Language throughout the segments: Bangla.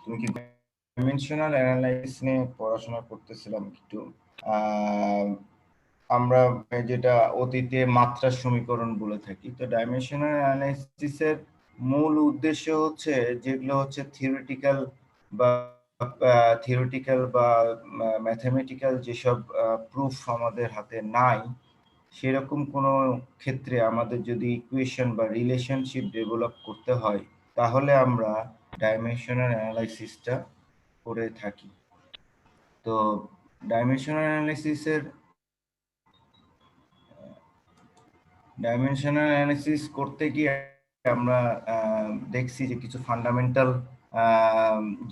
তুমি কি ডাইমেনশনাল অ্যানালাইসিস নিয়ে পড়াশোনা করতেছিলাম একটু। আহ, আমরা যেটা অতীতে মাত্রার সমীকরণ বলে থাকি, তো ডাইমেনশনাল অ্যানালাইসিসের মূল উদ্দেশ্য হচ্ছে যেগুলো হচ্ছে থিওরিটিক্যাল বা ম্যাথমেটিক্যাল যেসব প্রুফ আমাদের হাতে নাই, সেরকম কোনো ক্ষেত্রে আমাদের যদি ইকুয়েশন বা রিলেশনশিপ ডেভেলপ করতে হয়, তাহলে আমরা ডাইমেনশনাল অ্যানালাইসিসটা করে থাকি। তো ডাইমেনশনাল অ্যানালাইসিস করতে গিয়ে আমরা দেখছি যে কিছু ফান্ডামেন্টাল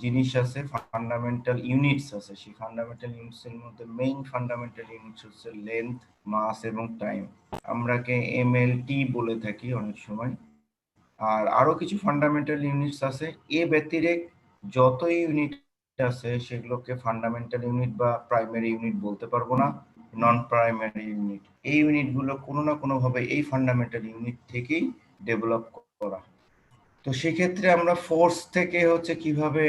জিনিস আছে, ফান্ডামেন্টাল ইউনিটস আছে। সেই ফান্ডামেন্টাল ইউনিটস এর মধ্যে মেইন ফান্ডামেন্টাল ইউনিটস হচ্ছে লেন্থ, মাস এবং টাইম। আমরাকে এমএলটি বলে থাকি অনেক সময়। আর আরো কিছু ফান্ডামেন্টাল ইউনিটস আছে। এ ব্যতিরেক যত ইউনিট আছে সেগুলোকে ফান্ডামেন্টাল ইউনিট বা প্রাইমারি ইউনিট বলতে পারবো না, নন প্রাইমারি ইউনিট। এই ইউনিটগুলো কোনো না কোনো ভাবে এই ফান্ডামেন্টাল ইউনিট থেকেই ডেভেলপ করা। তো সেক্ষেত্রে আমরা ফোর্স থেকে হচ্ছে কিভাবে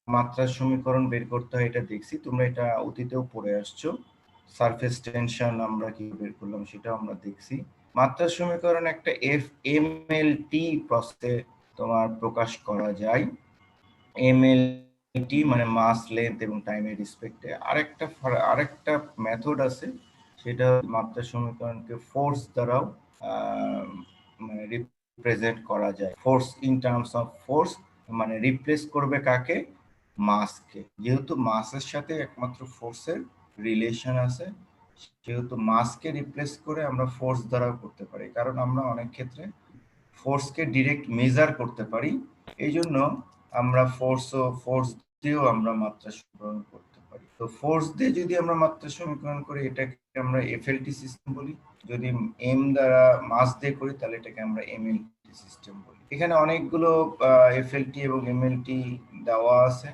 মাত্রার সমীকরণ বের করতে হয় এটা দেখছি। তোমরা এটা অতীতেও পড়ে আসছো। সারফেস টেনশন আমরা কি বের করলাম সেটাও আমরা দেখছি। মাত্রার সমীকরণ একটা এমএলটি প্রসেসে তোমার প্রকাশ করা যায়। এমএলটি মানে মাস, লেন্থ এবং টাইমের রেসপেক্টে। আরেকটা মেথড আছে, সেটা মাত্রার সমীকরণকে ফোর্স দ্বারাও মানে রিপ্রেজেন্ট করা যায়। Force in terms of force মানে রিপ্লেস করবে কাকে? মাসকে। যেহেতু মাসের সাথে একমাত্র ফোর্সের রিলেশন আছে, যেহেতু মাসকে রিপ্লেস করে আমরা ফোর্স দ্বারাও করতে পারি, কারণ আমরা অনেক ক্ষেত্রে ফোর্সকে ডিরেক্ট মেজার করতে পারি। এই জন্য আমরা ফোর্স দিয়েও আমরা মাত্রা সমীকরণ করতে পারি। তো ফোর্স দিয়ে যদি আমরা মাত্রা সমীকরণ করি, এটাকে আমরা এফএলটি সিস্টেম বলি। যদি এম দ্বারা মাস দিয়ে করি, তাহলে এটাকে আমরা এমএলটি সিস্টেম বলি। এখানে অনেকগুলো এফএলটি এবং এমএলটি দেওয়া আছে।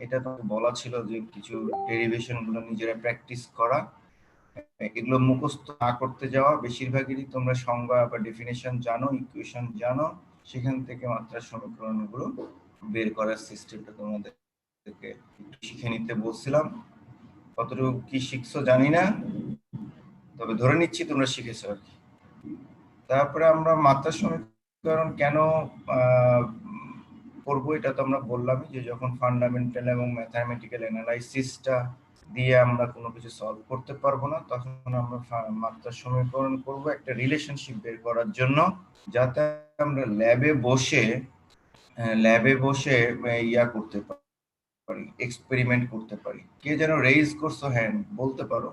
এটা তো বলা ছিল যে কিছু ডেরিভেশন গুলো নিজেরা প্র্যাকটিস করা, এগুলো মুখস্থ না করতে যাওয়া। বেশিরভাগেরই তোমরা সংজ্ঞা বা ডেফিনেশন জানো, ইকুয়েশন জানো, সেখান থেকে মাত্রা সমীকরণগুলো বের করার সিস্টেমটা তোমাদেরকে একটু শিখে নিতে বলছিলাম। কতটুকু কি শিখছো জানি না, তবে ধরে নিচ্ছি তোমরা শিখেছো আর কি। তারপরে আমরা মাত্রা সমীকরণ কেন করবো, এটা তো আমরা বললামই যে যখন ফান্ডামেন্টাল এবং ম্যাথামেটিক্যাল অ্যানালাইসিসটা দিয়ে আমরা কোনো কিছু সলভ করতে পারবো না, তখন আমরা মাত্রা সমীকরণ করব একটা রিলেশনশিপ বের করার জন্য, যাতে আমরা ল্যাবে বসে ইয়া করতে পারি, এক্সপেরিমেন্ট করতে পারি। কে যেন রেইজ করছো হ্যান্ড, বলতে পারো।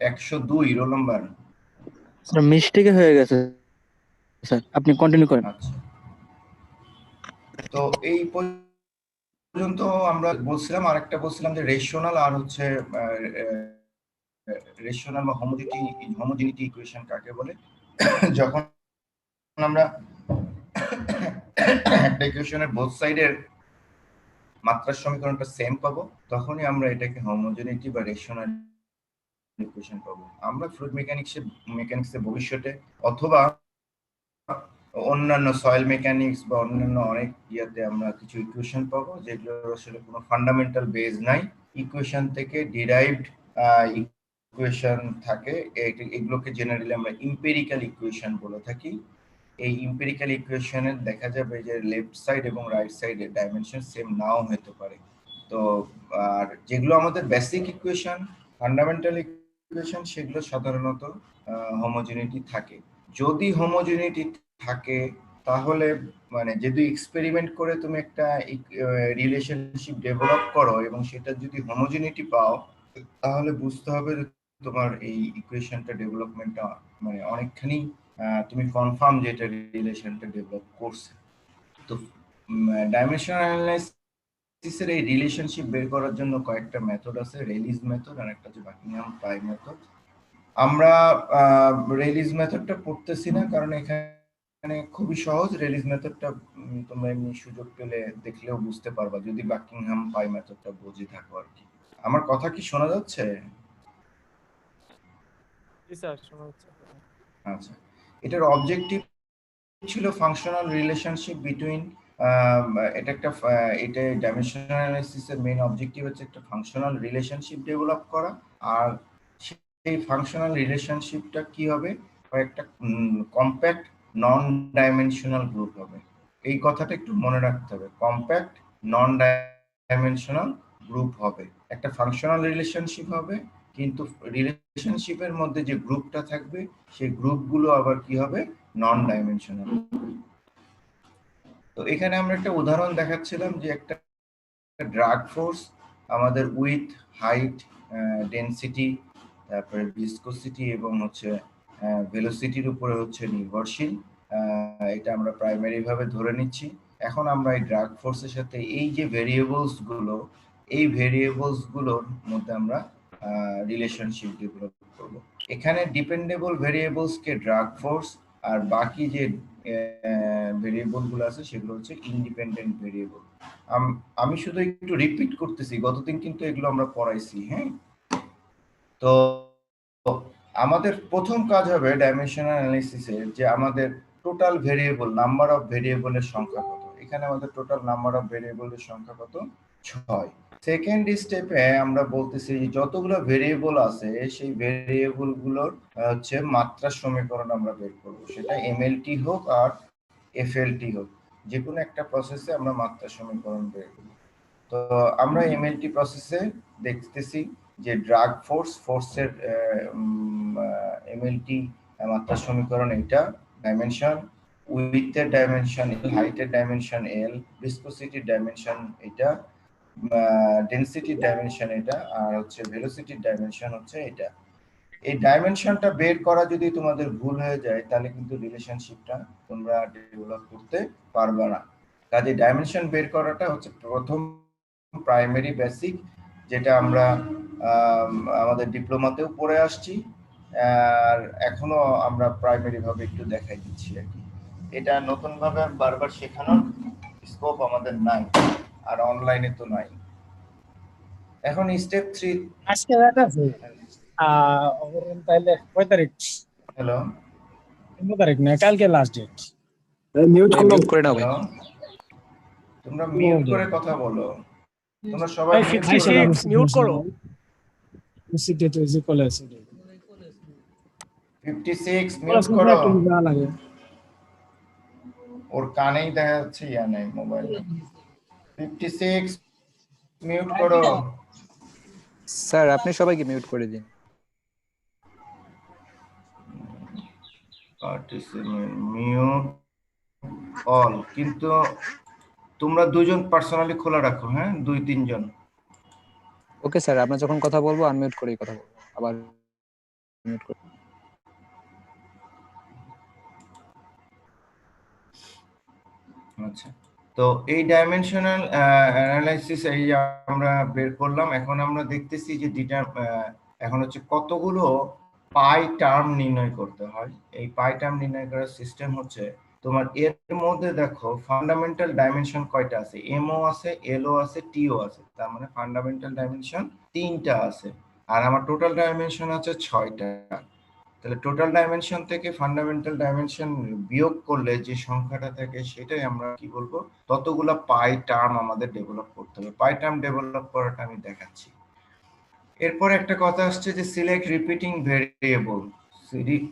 102 রোল নাম্বার। স্যার মিস্টেকে হয়ে গেছে স্যার, আপনি কন্টিনিউ করেন। আচ্ছা, তো এই পর্যন্ত আমরা বলছিলাম। আরেকটা বলছিলাম যে রেশনাল আর হচ্ছে রেশনাল বা হোমোজেনিটি ইকুয়েশন কাকে বলে। যখন আমরা একটা ইকুয়েশনের বোথ সাইডের মাত্রার সমীকরণটা সেম পাবো, তখনই আমরা এটাকে হোমোজেনিটি বা রেশনাল ইকুয়েশন পাবো। আমরা ফ্লুইড মেকানিক্সে ভবিষ্যতে অথবা অন্যান্য সয়েল মেকানিক্স বা অন্যান্য অনেক ইয়াতে আমরা কিছু ইকুয়েশন পাবো যেগুলোর আসলে কোনো ফান্ডামেন্টাল বেজ নাই, ইকুয়েশন থেকে ডিরাইভড ইকুয়েশন থাকে। এগুলোকে জেনারেলি আমরা ইম্পেরিক্যাল ইকুয়েশন বলে থাকি। এই ইম্পেরিক্যাল ইকুয়েশনে দেখা যাবে যে লেফট সাইড এবং রাইট সাইডের ডাইমেনশন সেম নাও হতে পারে। তো আর যেগুলো আমাদের বেসিক ইকুয়েশন, ফান্ডামেন্টাল ইকুয়েশন, সেগুলো সাধারণত হোমোজেনিটি থাকে। যদি হোমোজেনিটি থাকে, তাহলে মানে যদি এক্সপেরিমেন্ট করে তুমি একটা রিলেশনশিপ ডেভেলপ করো এবং সেটা যদি হোমোজেনিটি পাও, তাহলে বুঝতে হবে যে তোমার এই ইকুয়েশনটা ডেভেলপমেন্টটা মানে অনেকখানি তুমি কনফার্ম যে এটা রিলেশনটা ডেভেলপ করছে। তো ডাইমেনশনাল অ্যানালাইসিসের এই রিলেশনশিপ বের করার জন্য কয়েকটা মেথড আছে। রেলিজ মেথড আর একটা হচ্ছে বাকিংহাম পাই মেথড। আমরা রেলিজ মেথডটা পড়তেছি না, কারণ এখানে খুবই সহজ। রেলিজ মেথডটা তোমরা এমনি সুযোগ পেলে দেখলেও বুঝতে পারবা, যদি বাকিংহাম পাই মেথডটা বুঝে থাকো আর কি। আমার কথা কি শোনা যাচ্ছে? জি স্যার, শোনা যাচ্ছে। আচ্ছা, এটার অবজেক্টিভ ছিল ফাংশনাল রিলেশনশিপ বিটুইন, এটা একটা এটা ডাইমেনশনাল অ্যানালাইসিসের মেইন অবজেক্টিভ হচ্ছে একটা ফাংশনাল রিলেশনশিপ ডেভেলপ করা। আর সেই ফাংশনাল রিলেশনশিপটা কি হবে, একটা কম্প্যাক্ট নন ডাইমেনশনাল গ্রুপ হবে। এই কথাটা একটু মনে রাখতে হবে, কম্প্যাক্ট নন ডাইমেনশনাল গ্রুপ হবে, একটা ফাংশনাল রিলেশনশিপ হবে, কিন্তু রিলেশনশিপের মধ্যে যে গ্রুপটা থাকবে সেই গ্রুপগুলো আবার কি হবে, নন ডাইমেনশনাল। তো এখানে আমরা একটা উদাহরণ দেখাচ্ছিলাম যে একটা ড্রাগ ফোর্স আমাদের উইথ, হাইট, ডেনসিটি, তারপরে ভিসকোসিটি এবং হচ্ছে ভেলোসিটির উপরে হচ্ছে নির্ভরশীল। এটা আমরা প্রাইমারি ভাবে ধরে নিচ্ছি। এখন আমরা এই ড্রাগ ফোর্সের সাথে এই যে ভেরিয়েবলস গুলো, এই ভেরিয়েবলস গুলোর মধ্যে আমরা রিলেশনশিপ ডেভেলপ করব। এখানে ডিপেন্ডেবল ভেরিয়েবলস কে ড্রাগ ফোর্স, আর বাকি যে ভেরিয়েবল গুলো আছে সেগুলো হচ্ছে ইন্ডিপেন্ডেন্ট ভেরিয়েবল। আমি শুধু একটু রিপিট করতেছি, গতদিন কিন্তু এগুলো আমরা পড়াইছি। হ্যাঁ, তো আমাদের প্রথম কাজ হবে ডাইমেনশনাল অ্যানালাইসিসে যে আমাদের টোটাল ভেরিয়েবল, নাম্বার অফ ভেরিয়েবলের সংখ্যা কত। এখানে আমাদের টোটাল নাম্বার অফ ভেরিয়েবলের সংখ্যা কত, 6। সেকেন্ড স্টেপে আমরা বলতেছি যে যতগুলো ভেরিয়েবল আছে সেই ভেরিয়েবল গুলোর হচ্ছে মাত্রা সমীকরণ আমরা বের করব, সেটা এমএলটি হোক আর এফএলটি হোক, যে কোনো একটা প্রসেসে আমরা মাত্রা সমীকরণ বের করব। তো আমরা এমএলটি প্রসেসে দেখতেছি যে ড্রাগ ফোর্সের এমএলটি মাত্রা সমীকরণ এটা, ডাইমেনশন, উইথের ডাইমেনশন এল, হাইটের ডাইমেনশন এল, ভিসকোসিটির ডাইমেনশন এটা, ডেনসিটির ডাইমেনশন এটা, আর হচ্ছে ভেলোসিটির ডাইমেনশন হচ্ছে এটা। এই ডাইমেনশনটা বের করা যদি তোমাদের ভুল হয়ে যায় তাহলে কিন্তু রিলেশনশিপটা তোমরা ডেভেলপ করতে পারবে না। কাজে ডাইমেনশন বের করাটা হচ্ছে প্রথম প্রাইমারি বেসিক, যেটা আমরা আমাদের ডিপ্লোমাতেও পড়ে আসছি, আর এখনো আমরা প্রাইমারি ভাবে একটু দেখাই দিচ্ছি আর কি। এটা নতুন ভাবে বারবার শেখানোর স্কোপ আমাদের নাই, আর অনলাইনে তো নাই। এখন স্টেপ 3। আজকে রাত আছে তাহলে কয় তারিখ? হ্যালো, 15 তারিখ না, কালকে লাস্ট ডেট। মিউট করে নাও ভাই। তোমরা মিউট করে কথা বলো, তোমরা সবাই মিউট করো। 56 মিউট করো। ওর কানেই দেখা যাচ্ছে ইয়া নাই, মোবাইল। 56 মিউট করো। স্যার আপনি সবাইকে মিউট করে দিন। পার্টিসিপেন্ট মিউট অল, কিন্তু তোমরা দুজন পার্সোনালি খোলা রাখো, হ্যাঁ, 2-3 জন। ওকে স্যার, আমরা যখন কথা বলবো আনমিউট করেই কথা বলবো, আবার মিউট করে। আচ্ছা, তো এই ডাইমেনশনাল অ্যানালাইসিস এই আমরা বের করলাম। এখন আমরা দেখতেছি যে এখন হচ্ছে কতগুলো পাই টার্ম নির্ণয় করতে হয়। এই পাই টার্ম নির্ণয় করার সিস্টেম হচ্ছে তোমার এর মধ্যে দেখো ফান্ডামেন্টাল ডাইমেনশন কয়টা আছে, এমও আছে, এলও আছে, টিও আছে, তার মানে ফান্ডামেন্টাল ডাইমেনশন 3টা আছে, আর আমার টোটাল ডাইমেনশন আছে 6টা। তাহলে টোটাল ডাইমেনশন থেকে ফান্ডামেন্টাল ডাইমেনশন বিয়োগ করলে যে সংখ্যাটা থাকে সেটাই আমরা কি বলবো, ততগুলা পাই টার্ম আমাদের ডেভেলপ করতে হবে। পাই টার্ম ডেভেলপ করাটা আমি দেখাচ্ছি। এরপর একটা কথা আসছে যে সিলেক্ট রিপিটিং ভেরিয়েবল।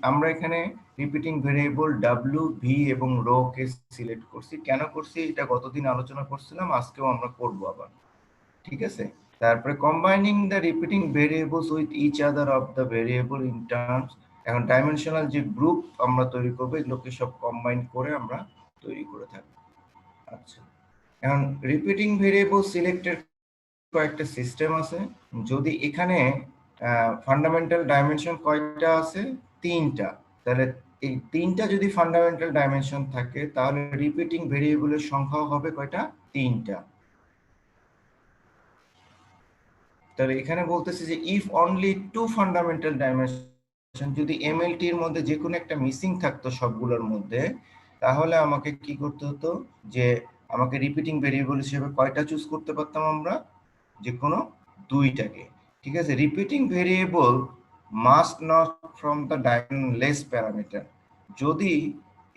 আমরা এখানে রিপিটিং ভেরিয়েবল ডাব্লিউ, ভি এবং রো কে সিলেক্ট করছি। কেন করছি এটা গতদিন আলোচনা করছিলাম, আজকেও আমরা করব আবার, ঠিক আছে। তারপরে combining the repeating variables with each other of the variable in terms. এখন ডাইমেনশনাল যে গ্রুপ আমরা তৈরি করবো এগুলোকে সব কম্বাইন করে আমরা তৈরি করে থাকবো। আচ্ছা, এখন রিপিটিং ভেরিয়েবল সিলেক্টের কয়েকটা সিস্টেম আছে। যদি এখানে ফান্ডামেন্টাল ডাইমেনশন কয়টা আছে, 3টা, তাহলে এই 3টা যদি ফান্ডামেন্টাল ডাইমেনশন থাকে তাহলে রিপিটিং ভেরিয়েবলের সংখ্যা হবে কয়টা, 3টা। তাহলে এখানে বলতেছে যে ইফ অনলি 2 ফান্ডামেন্টাল ডাইমেনশন, যদি এমএলটি এর মধ্যে যে কোনো একটা মিসিং থাকতো সবগুলোর মধ্যে, তাহলে আমাকে কি করতে হতো, যে আমাকে রিপিটিং ভেরিয়েবল হিসেবে কয়টা চুজ করতে পারতাম আমরা, যে কোনো 2টাকে, ঠিক আছে। Repeating variable must not from the less parameter, যদি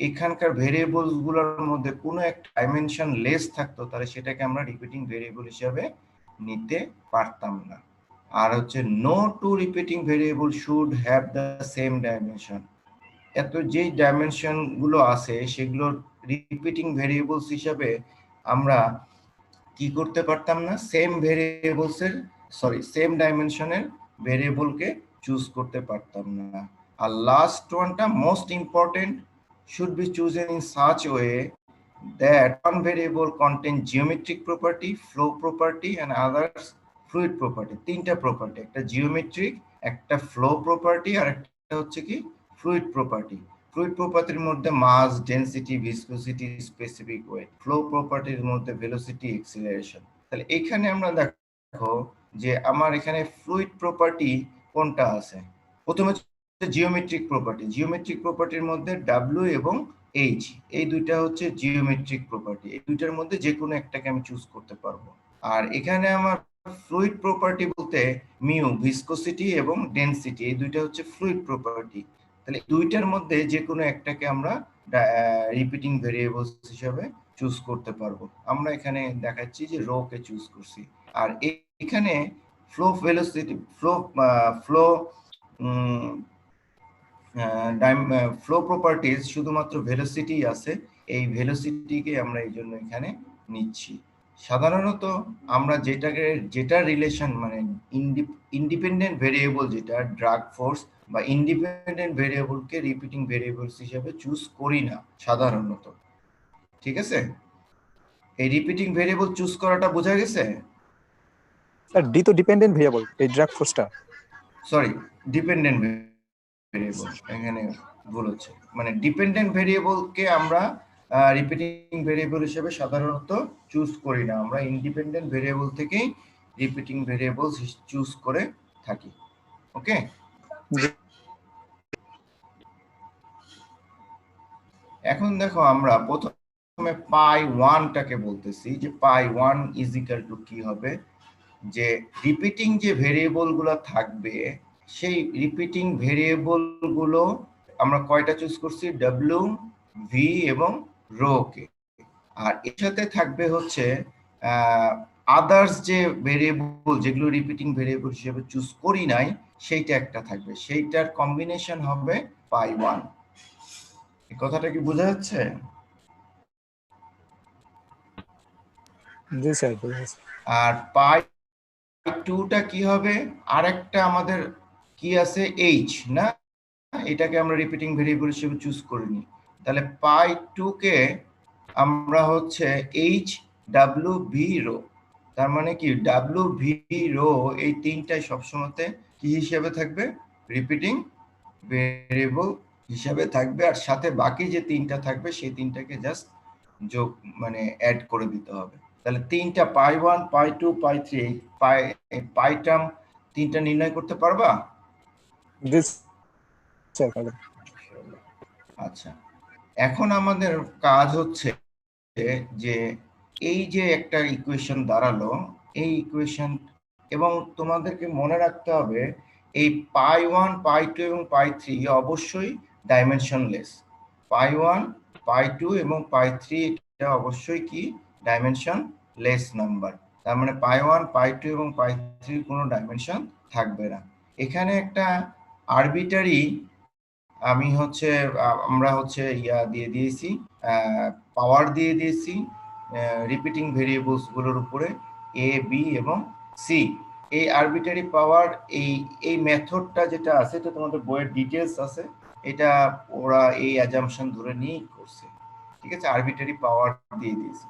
এখানকার ভেরিয়েবলস গুলোর মধ্যে কোনো একটা ডাইমেনশন লেস থাকতো তাহলে সেটাকে আমরা রিপিটিং ভেরিয়েবল হিসাবে নিতে পারতাম না। আর হচ্ছে no two repeating variable should have the same dimension. এত যেই ডাইমেনশন গুলো আছে সেগুলো রিপিটিং ভেরিয়েবলস হিসাবে আমরা কি করতে পারতাম না, সেম ডাইমেনশনের ভেরিয়েবলকে চুজ করতে পারতাম না। আর লাস্ট ওয়ানটা most important, should be chosen in such a way that one variable contains geometric property, flow property and others fluid property। তিনটা প্রপার্টি, একটা জিওমেট্রিক, একটা ফ্লো প্রপার্টি আর একটা হচ্ছে কি ফ্লুইড প্রপার্টি। ফ্লুইড প্রপার্টির মধ্যে mass, density, viscosity, specific weight. Flow প্রপার্টির মধ্যে ভেলোসিটি, এক্সিলারেশন। তাহলে এখানে আমরা দেখো যে আমার এখানে ফ্লুইড প্রপার্টি কোনটা আছে। প্রথমে জিওমেট্রিক প্রপার্টি। জিওমেট্রিক প্রপার্টির মধ্যে ডাব্লিউ এবং এইচ, এই দুইটা হচ্ছে জিওমেট্রিক প্রপার্টি। এই দুইটার মধ্যে যে কোনো একটাকে আমি চুজ করতে পারবো। আর এখানে আমার ফ্লুইড প্রপার্টি বলতে মিউ, ভিসকোসিটি এবং ডেনসিটি, এই দুইটা হচ্ছে ফ্লুইড প্রপার্টি। তাহলে দুইটার মধ্যে যে কোনো একটাকে আমরা রিপিটিং ভেরিয়েবলস হিসেবে চুজ করতে পারবো। আমরা এখানে দেখাচ্ছি যে রো কে চুজ করছি। আর এখানে ফ্লো ভেলোসিটি, ফ্লো প্রপার্টিজ শুধুমাত্র ভেলোসিটি আছে, এই ভেলোসিটিকে আমরা এই জন্য এখানে নিচ্ছি। সাধারণত আমরা যেটা রিলেশন মানে ইন্ডিপেন্ডেন্ট ভেরিয়েবল, যেটা ড্রাগ ফোর্স বা ইন্ডিপেন্ডেন্ট ভেরিয়েবলকে রিপিটিং ভেরিয়েবলস হিসেবে চুজ করি না সাধারণত। ঠিক আছে, এই রিপিটিং ভেরিয়েবল চুজ করাটা বোঝা গেছে? স্যার ডি তো ডিপেন্ডেন্ট ভেরিয়েবল, এই ড্রাগ ফোর্সটা সরি ডিপেন্ডেন্ট ভেরিয়েবল, এখানে ভুল হচ্ছে। মানে ডিপেন্ডেন্ট ভেরিয়েবলকে আমরা রিপিটিং ভেরিয়েবল হিসেবে সাধারণত চুজ করি না, আমরা ইন্ডিপেন্ডেন্ট ভেরিয়েবল থেকেই রিপিটিং ভেরিয়েবল চুজ করে থাকি। ওকে, এখন দেখো আমরা প্রথমে পাই ওয়ানটাকে বলতেছি যে পাই ওয়ান ইজ ইকুয়াল টু কি হবে, যে রিপিটিং যে ভেরিয়েবল গুলো থাকবে সেই রিপিটিং ভেরিয়েবল গুলো আমরা কয়টা চুজ করছি, ডাব্লিউ, ভি এবং রো কে। আর এর সাথে থাকবে হচ্ছে আদার্স যে ভেরিয়েবল যেগুলো রিপিটিং ভেরিয়েবল হিসেবে চুজ করি নাই সেইটা একটা থাকবে, সেইটার কম্বিনেশন হবে পাই ওয়ান। এই কথাটা কি বোঝা যাচ্ছে? জি স্যার। আর পাই টুটা কি হবে, আরেকটা আমাদের কি আছে এইচ না, এটাকে আমরা রিপিটিং ভেরিয়েবল হিসেবে চুজ করিনি। তাহলে পাই টু কে আমরা হচ্ছে এইচ, ডাব্লিউ, ভি, রো, তার মানে কি ডাব্লিউ, ভি, রো এই তিনটাই সবসময়তে কি হিসেবে থাকবে, রিপিটিং ভেরিয়েবল হিসাবে থাকবে। আর সাথে বাকি যে তিনটা থাকবে সেই তিনটাকে জাস্ট যোগ মানে অ্যাড করে দিতে হবে। তাহলে তিনটা পাই ওয়ান, পাই টু, পাই থ্রি, পাই টার্ম তিনটা নির্ণয় করতে পারবা? আচ্ছা, এখন আমাদের কাজ হচ্ছে যে এই যে একটা ইকুয়েশন দাঁড়ালো, এই ইকুয়েশন, এবং তোমাদেরকে মনে রাখতে হবে এই পাই ওয়ান, পাই টু এবং পাই থ্রি অবশ্যই ডাইমেনশনলেস। পাই ওয়ান, পাই টু এবং পাই থ্রি এটা অবশ্যই কি ডাইমেনশনলেস নাম্বার। তার মানে পাই ওয়ান, পাই টু এবং পাই থ্রি কোনো ডাইমেনশন থাকবে না। এখানে একটা আরবিটারি আমি হচ্ছে আমরা হচ্ছে ইয়া দিয়ে দিয়েছি, পাওয়ার দিয়ে দিয়েছি রিপিটিং ভেরিয়েবলস গুলোর উপরে, এ, বি এবং সি। এই আরবিটারি পাওয়ার, এই মেথডটা যেটা আছে এটা তোমাদের বইয়ের ডিটেলস আছে, এটা ওরা এই অ্যাজাম্পশন ধরে নিয়েই করছে। ঠিক আছে, আরবিটারি পাওয়ার দিয়ে দিয়েছি।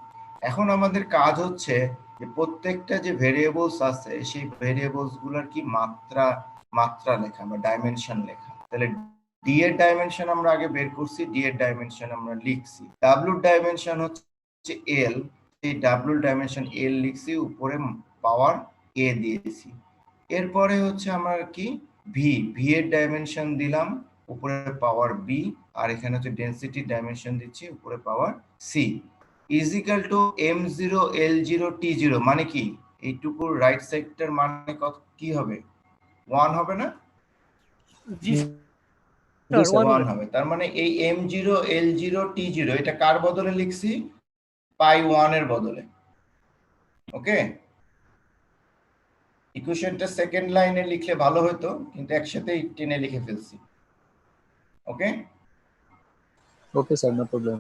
এখন আমাদের কাজ হচ্ছে যে প্রত্যেকটা যে ভেরিয়েবলস আছে সেই ভেরিয়েবলস গুলোর কি মাত্রা লেখা বা ডাইমেনশন লেখা। তাহলে ডি এর ডাইমেনশন আমরা আগে বের করছি, ডি এর ডাইমেনশন আমরা লিখছি, ডাব্লিউ ডাইমেনশন হচ্ছে এল, এই ডাব্লিউ ডাইমেনশন এল লিখছি, উপরে পাওয়ার এ দিয়েছি। এরপরে হচ্ছে আমরা কি ভি এর ডাইমেনশন দিলাম, উপরে পাওয়ার বি, আর এখানে হচ্ছে ডেনসিটি ডাইমেনশন দিচ্ছি, উপরে power c, is equal to m0 l0 t0। মানে কি এইটুকুর রাইট সাইডটার মানে কত কি হবে, 1 হবে না? জি জি স্যার। 1 হবে। তার মানে এই m0 l0 t0 এটা কার বদলে লিখছি? পাই 1 এর বদলে। ওকে, ইকুয়েশনটা সেকেন্ড লাইনে লিখলে ভালো হতো, কিন্তু একসাথে টেনে লিখে ফেলছি। ওকে, ওকে স্যার, নো প্রবলেম।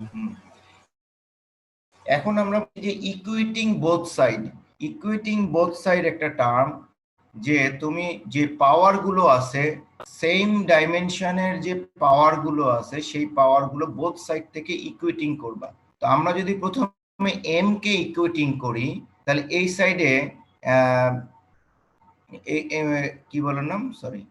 এখন আমরা যে ইকুইটিং বোথ সাইড, ইকুইটিং বোথ সাইড একটা টার্ম, যে তুমি যে পাওয়ার গুলো আছে সেম ডাইমেনশনের যে পাওয়ার গুলো আছে সেই পাওয়ার গুলো বোথ সাইড থেকে ইকুইটিং করবা। তো আমরা যদি প্রথমে এম কে ইকুইটিং করি তাহলে এই সাইডে কি বলার নাম, সরি,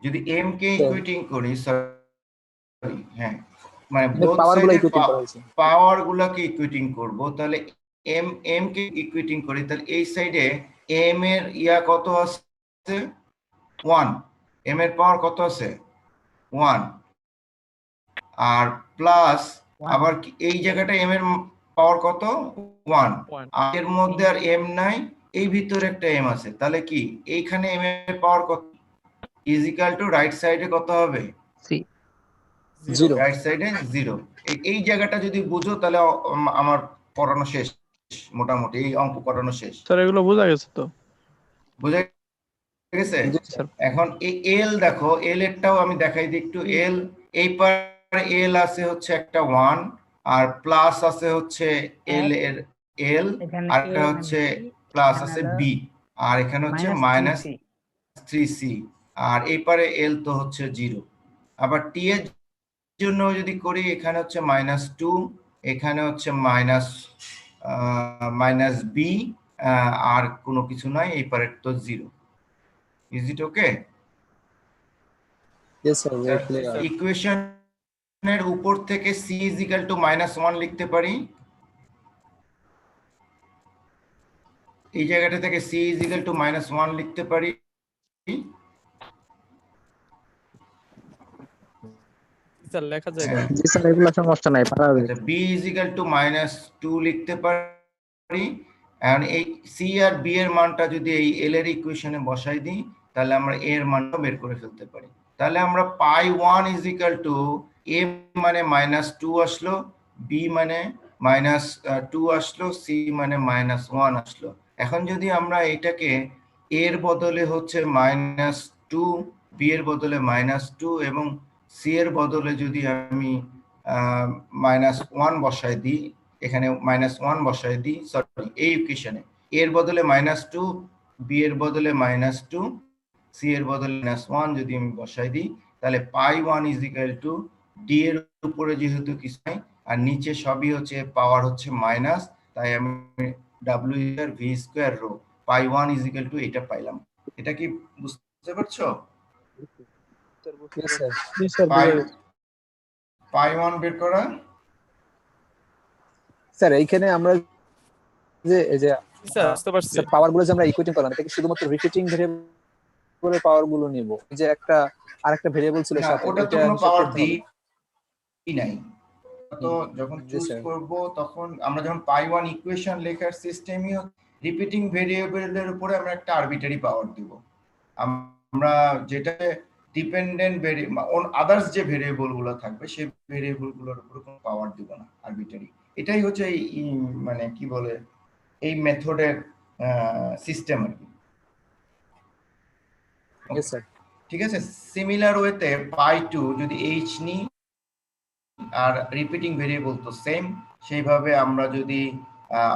যদি এম কে ইকুইটিং করি, সরি, হ্যাঁ, মানে বোথ পাওয়ার গুলো সাইডের ইকুইটিং করা হয়েছে। পাওয়ার গুলাকে ইকুইটিং করব, তাহলে এম কে ইকুইটিং করি, তাহলে এই সাইডে এম এর কত আছে? 1। এম এর পাওয়ার কত আছে? 1। আর প্লাস আবার এই জায়গাটা এম এর পাওয়ার কত? 1। আর এর মধ্যে আর এম নাই, এই ভিতরে একটা এম আছে, তাহলে কি এইখানে এম এর পাওয়ার কত? ইজিক্যাল টু রাইট সাইডে কত হবে? জিরো। রাইট সাইডে 0। এই জায়গাটা যদি বুঝো তাহলে আমার পড়ানো শেষ, মোটামুটি এই অঙ্ক করানো শেষ। স্যার এগুলো বোঝা গেছে তো? বুঝা গেছে? জি স্যার। এখন এই এল দেখো, এল এরটাও আমি দেখাই দিই একটু। এল এই পারে এল আছে হচ্ছে একটা 1, আর প্লাস আছে হচ্ছে এল এর এল, আর একটা হচ্ছে প্লাস আছে বি, আর এখানে হচ্ছে মাইনাস 3c, আর এই পারে এল তো হচ্ছে 0। আবার টি এর জন্য যদি করি, এখানে হচ্ছে -2, এখানে হচ্ছে মাইনাস বি, আর কোনো কিছু নাই, এই পারের তো 0। Is it okay? Yes sir, very clear. ইকুয়েশনের উপর থেকে c = -1 লিখতে পারি। এই জায়গাটা থেকে c = -1 লিখতে পারি। স্যার লেখা যায় হ্যাঁ। জি স্যার, এগুলো সমস্যা নাই, পারা যাবে। আচ্ছা, b = -2 লিখতে পারি। এখন এই c আর b এর মানটা যদি এই l এর ইকুয়েশনে বসাই দিই, তাহলে আমরা a এর মানটা বের করে ফেলতে পারি। তাহলে আমরা পাই 1 = a মানে -2 আসলো, b মানে -2 আসলো, c মানে -1 আসলো। এখন যদি আমরা এটাকে a এর বদলে হচ্ছে -2, b এর বদলে -2 এবং c এর বদলে যদি আমি -1 বসাই দিই, এখানে -1 বসাই দিই, সরি, এই ইকুয়েশনে এর বদলে -2, বি এর বদলে -2, সি এর বদলে -1 যদি আমি বসাই দিই, তাহলে পাই 1 = ডি এর উপরে যেহেতু কিছু নাই আর নিচে সবই হচ্ছে পাওয়ার হচ্ছে মাইনাস, তাই আমি w²v² পাই 1 = এটা পাইলাম। এটা কি বুঝতে পারছো? Yes sir. জি স্যার, পাই 1 বের করা। স্যার এইখানে আমরা যে এই যে স্যার বুঝতে পারছি। স্যার পাওয়ার গুলো যে আমরা ইকুয়েটিং করলাম, এটা কি শুধুমাত্র রিপিটিং ভেরিয়েবলের পাওয়ার গুলো নিব? যে একটা আরেকটা ভেরিয়েবল ছিল না, সাথে, ওটা তো এটা কোনো হিসাব পাওয়ার করতে হবে। দিই নাই। তো যখন জি চুজ স্যার। করব তখন আমরা যখন পাই 1 ইকুয়েশন লেখার সিস্টেমই রিপিটিং ভেরিয়েবলের উপরে আমরা একটা আরবিটারি পাওয়ার দিব। আমরা যেটা ডিপেন্ডেন্ট ভেরিয়েবল, আদার্স যে ভেরিয়েবল গুলো থাকবে সেই ভেরিয়েবল গুলোর উপর কোনো পাওয়ার দিব না, আরবিটারি। এটাই হচ্ছে এই মানে কি বলে এই মেথডের সিস্টেম আর কি। Yes sir. ঠিক আছে, সিমিলার ওয়েতে পাই 2 যদি h নিই আর রিপিটিং ভেরিয়েবল তো সেম, সেইভাবে আমরা যদি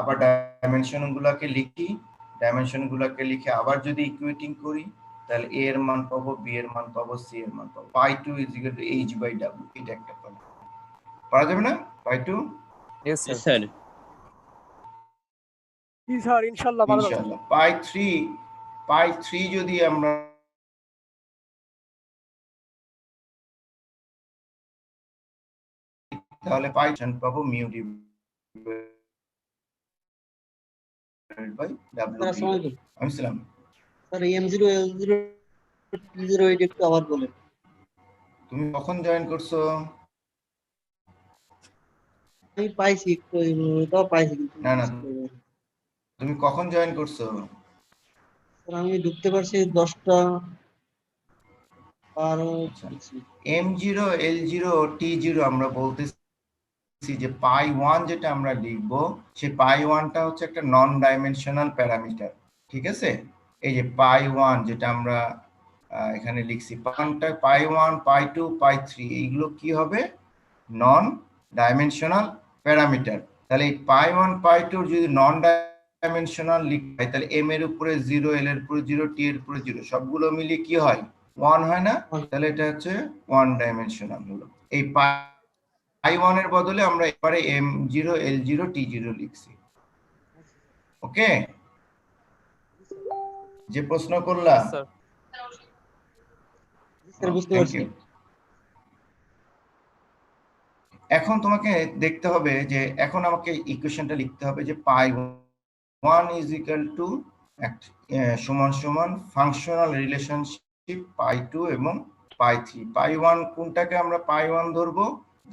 আবার ডাইমেনশনগুলোকে লিখে আবার যদি ইকুয়েটিং করি, তাহলে a এর মান পাবো, b এর মান পাবো, c এর মান পাবো। পাই 2 = h/w, এটা একটা পাবো। পারা যাবে না? পাই 2, ইয়েস স্যার। জি স্যার, ইনশাআল্লাহ ভালো হবে। ইনশাআল্লাহ। পাই 3 যদি আমরা তাহলে পাই পাবো মিউ w/w। আমি ছিলাম। স্যার m0 l0 t0 এটা একটু আবার বলেন। তুমি কখন জয়েন করছো? আমি পাইছি একটু, এটাও পাইছি কিন্তু না, তুমি কখন জয়েন করছো? স্যার আমি ঢুকতে পারছি 10টা 12 আচ্ছা, কিছু। M0 L0 T0 আমরা বলতেছি যে পাই 1 যেটা আমরা লিখবো, সেই পাই 1টা হচ্ছে একটা নন ডাইমেনশনাল প্যারামিটার। ঠিক আছে, এই যে পাই 1 যেটা আমরা এখানে লিখছি, পাই 1 পাই 2 পাই 3 এইগুলো কি হবে? নন ডাইমেনশনাল প্যারামিটার। তাহলে এই পাই 1 পাই 2 যদি নন ডাইমেনশনাল লিখতে হয়, তাহলে m এর উপরে 0, l এর উপরে 0, t এর উপরে 0, সবগুলো মিলিয়ে কি হয়? 1 হয় না? তাহলে এটা হচ্ছে 1 ডাইমেনশনাল হলো। এই পাই 1 এর বদলে আমরা এবারে m0 l0 t0 লিখছি। ওকে, যে প্রশ্ন করলা। স্যার স্যার বুঝতে থ্যাংক পারছি। ইউ। এখন তোমাকে দেখতে হবে যে এখন আমাকে ইকুয়েশনটা লিখতে হবে যে পাই 1 ইজ ইকুয়াল টু সমান সমান ফাংশনাল রিলেশনশিপ পাই 2 এবং পাই 3। পাই 1 কোনটাকে আমরা পাই 1 ধরবো?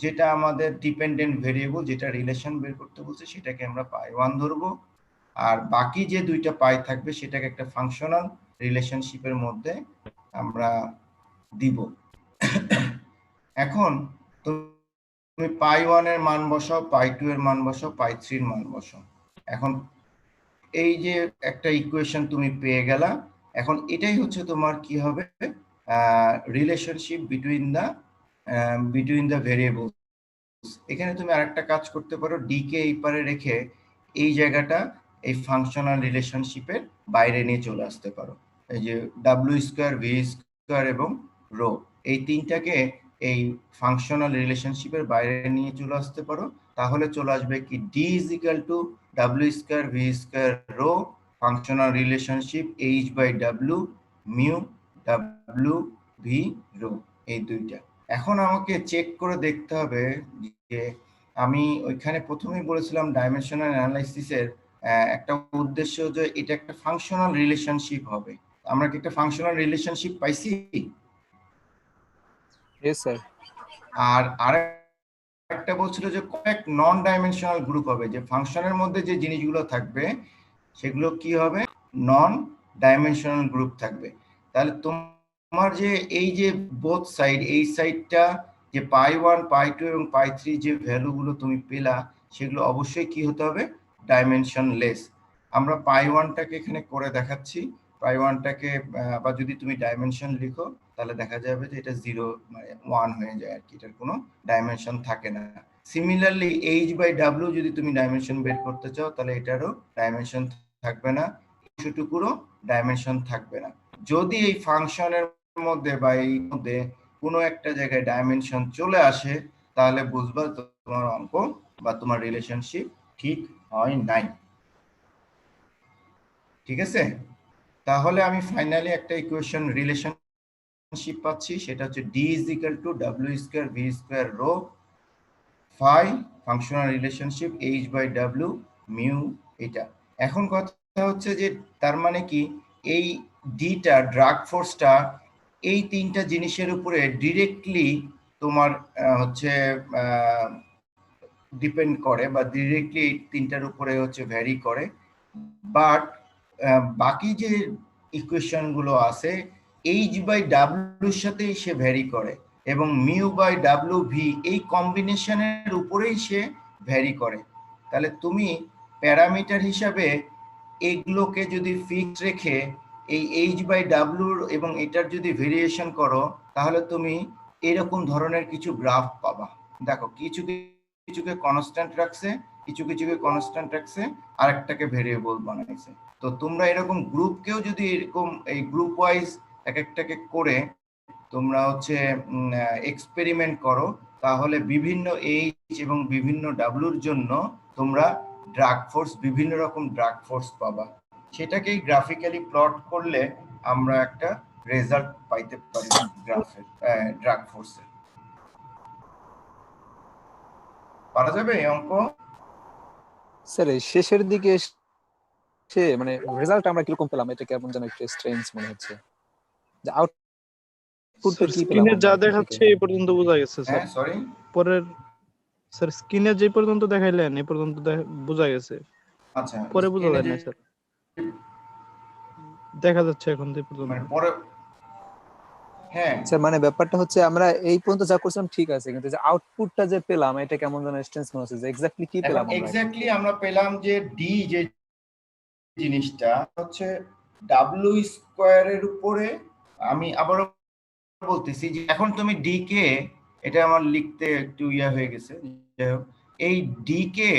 যেটা আমাদের ডিপেন্ডেন্ট ভেরিয়েবল, যেটা রিলেশন বের করতে বলছে সেটাকে আমরা পাই 1 ধরবো। আর বাকি যে দুইটা পাই থাকবে সেটাকে একটা ফাংশনাল রিলেশনশিপের মধ্যে আমরা দিব। এখন তুমি পাই 1 এর মান বসাও, পাই 2 এর মান বসাও, পাই 3 এর মান বসাও। এখন এই যে একটা ইকুয়েশন তুমি পেয়ে গেলা, এখন এটাই হচ্ছে তোমার কি হবে? Relationship between the variables. এখানে তুমি আরেকটা কাজ করতে পারো, ডি কে এই পারে রেখে এই জায়গাটা এই ফাংশনাল রিলেশনশিপের বাইরে নিয়ে চলে আসতে পারো। এই যে ডাব্লিউ স্কোয়ার, ভি স্কোয়ার এবং রো, এই তিনটাকে এই ফাংশনাল রিলেশনশিপের বাইরে নিয়ে চলে আসতে পারো। তাহলে চলে আসবে কি? D is equal to W square V square rho functional relationship H by W mu W V rho, এই দুইটা। এখন আমাকে চেক করে দেখতে হবে যে আমি ওইখানে প্রথমেই বলেছিলাম ডাইমেনশনাল অ্যানালাইসিসের একটা উদ্দেশ্য যে এটা একটা ফাংশনাল রিলেশনশিপ হবে। আমরা কি একটা ফাংশনাল রিলেশনশিপ পাইছি? Yes sir. আর আরেকটা বলছিল যে কয়েক নন ডাইমেনশনাল গ্রুপ হবে, যে ফাংশনের মধ্যে যে জিনিসগুলো থাকবে সেগুলো কি হবে? নন ডাইমেনশনাল গ্রুপ থাকবে। তাহলে তোমার যে এই যে বোথ সাইড, এই সাইডটা যে পাই 1 পাই 2 এবং পাই 3 যে ভ্যালুগুলো তুমি পেলা, সেগুলো অবশ্যই কি হতে হবে? ডাইমেনশনলেস। আমরা পাই 1টাকে এখানে করে দেখাচ্ছি। পাই 1টাকে বা যদি তুমি ডাইমেনশন লিখো তাহলে দেখা যাবে যে এটা 0 মানে 1 হয়ে যায় আর কি, এটার কোনো ডাইমেনশন থাকে না। সিমিলারলি এইচ বাই ডাব্লিউ যদি তুমি ডাইমেনশন বের করতে চাও তাহলে এটারও ডাইমেনশন থাকবে না, সেটুকুরও ডাইমেনশন থাকবে না। যদি এই ফাংশনের মধ্যে বা এই মধ্যে কোনো একটা জায়গায় ডাইমেনশন চলে আসে তাহলে বুঝবা তোমার অঙ্ক বা তোমার রিলেশনশিপ ঠিক হয় নাই। ঠিক আছে, তাহলে আমি ফাইনালি একটা ইকুয়েশন রিলেশনশিপ পাচ্ছি, সেটা হচ্ছে D is equal to W square V square rho phi functional relationship H by W mu, এটা। এখন কথা হচ্ছে যে তার মানে কি এই ডিটা ড্রাগ ফোর্সটা এই তিনটা জিনিসের উপরে ডিরেক্টলি তোমার হচ্ছে ডিপেন্ড করে বা ডিরেক্টলি এই তিনটার উপরে হচ্ছে ভ্যারি করে। বাট বাকি যে ইকুয়েশন গুলো আছে এইচ বাই ডাব্লিউর সাথেই সে ভ্যারি করে এবং মিউ বাই ডাব্লিউ ভি এই কম্বিনেশনের উপরেই সে ভ্যারি করে। তাহলে তুমি প্যারামিটার হিসাবে এগুলোকে যদি ফিক্স রেখে এই এইচ বাই ডাব্লিউর এবং এটার যদি ভেরিয়েশন করো তাহলে তুমি এরকম ধরনের কিছু গ্রাফ পাবা। দেখো কিছু কিছুকে কনস্ট্যান্ট রাখছে, কিছু কিছুকে কনস্ট্যান্ট রাখছে, আরেকটাকে ভেরিয়েবল বানাইছে। তো তোমরা এরকম গ্রুপকেও যদি এরকম এই গ্রুপ ওয়াইজ এক একটাকে করে তোমরা হচ্ছে এক্সপেরিমেন্ট করো তাহলে বিভিন্ন এইচ এবং বিভিন্ন ডাব্লিউর জন্য তোমরা ড্রাগ ফোর্স, বিভিন্ন রকম ড্রাগ ফোর্স পাবা। সেটাকেই গ্রাফিক্যালি প্লট করলে আমরা একটা রেজাল্ট পাইতে পারি গ্রাফের ড্রাগ ফোর্সের। পারা যাবে এই অঙ্ক? স্যার এই শেষের দিকে এসে মানে রেজাল্ট আমরা কিরকম পেলাম এটা কেমন যেন একটু স্ট্রেঞ্জ মনে হচ্ছে, যে আউটপুটটা কি পেলাম স্ক্রিনে আমরা যা এখান দেখাচ্ছে থেকে? এই পর্যন্ত বোঝা গেছে স্যার। হ্যাঁ সরি, পরের স্যার স্ক্রিনে যে পর্যন্ত দেখাইলেন এই পর্যন্ত বোঝা গেছে, আচ্ছা পরে বোঝা যায় স্ক্রিনে না স্যার। দেখা যাচ্ছে এখন এই পর্যন্ত। মানে পরে হ্যাঁ স্যার মানে ব্যাপারটা হচ্ছে আমরা এই পর্যন্ত যা করছিলাম ঠিক আছে, কিন্তু যে আউটপুটটা যে পেলাম এটা কেমন যেন স্ট্রেঞ্জ মনে হচ্ছে, যে এক্স্যাক্টলি কি এখন পেলাম আমরা? এক্স্যাক্টলি আমরা পেলাম যে ডি যে জিনিসটা হচ্ছে ডাব্লিউ স্কোয়ারের উপরে, আমি আবারও বলতেছি যে এখন তুমি ডি কে, এটা আমার লিখতে একটু ইয়া হয়ে গেছে, যাই হোক, এই ডি কে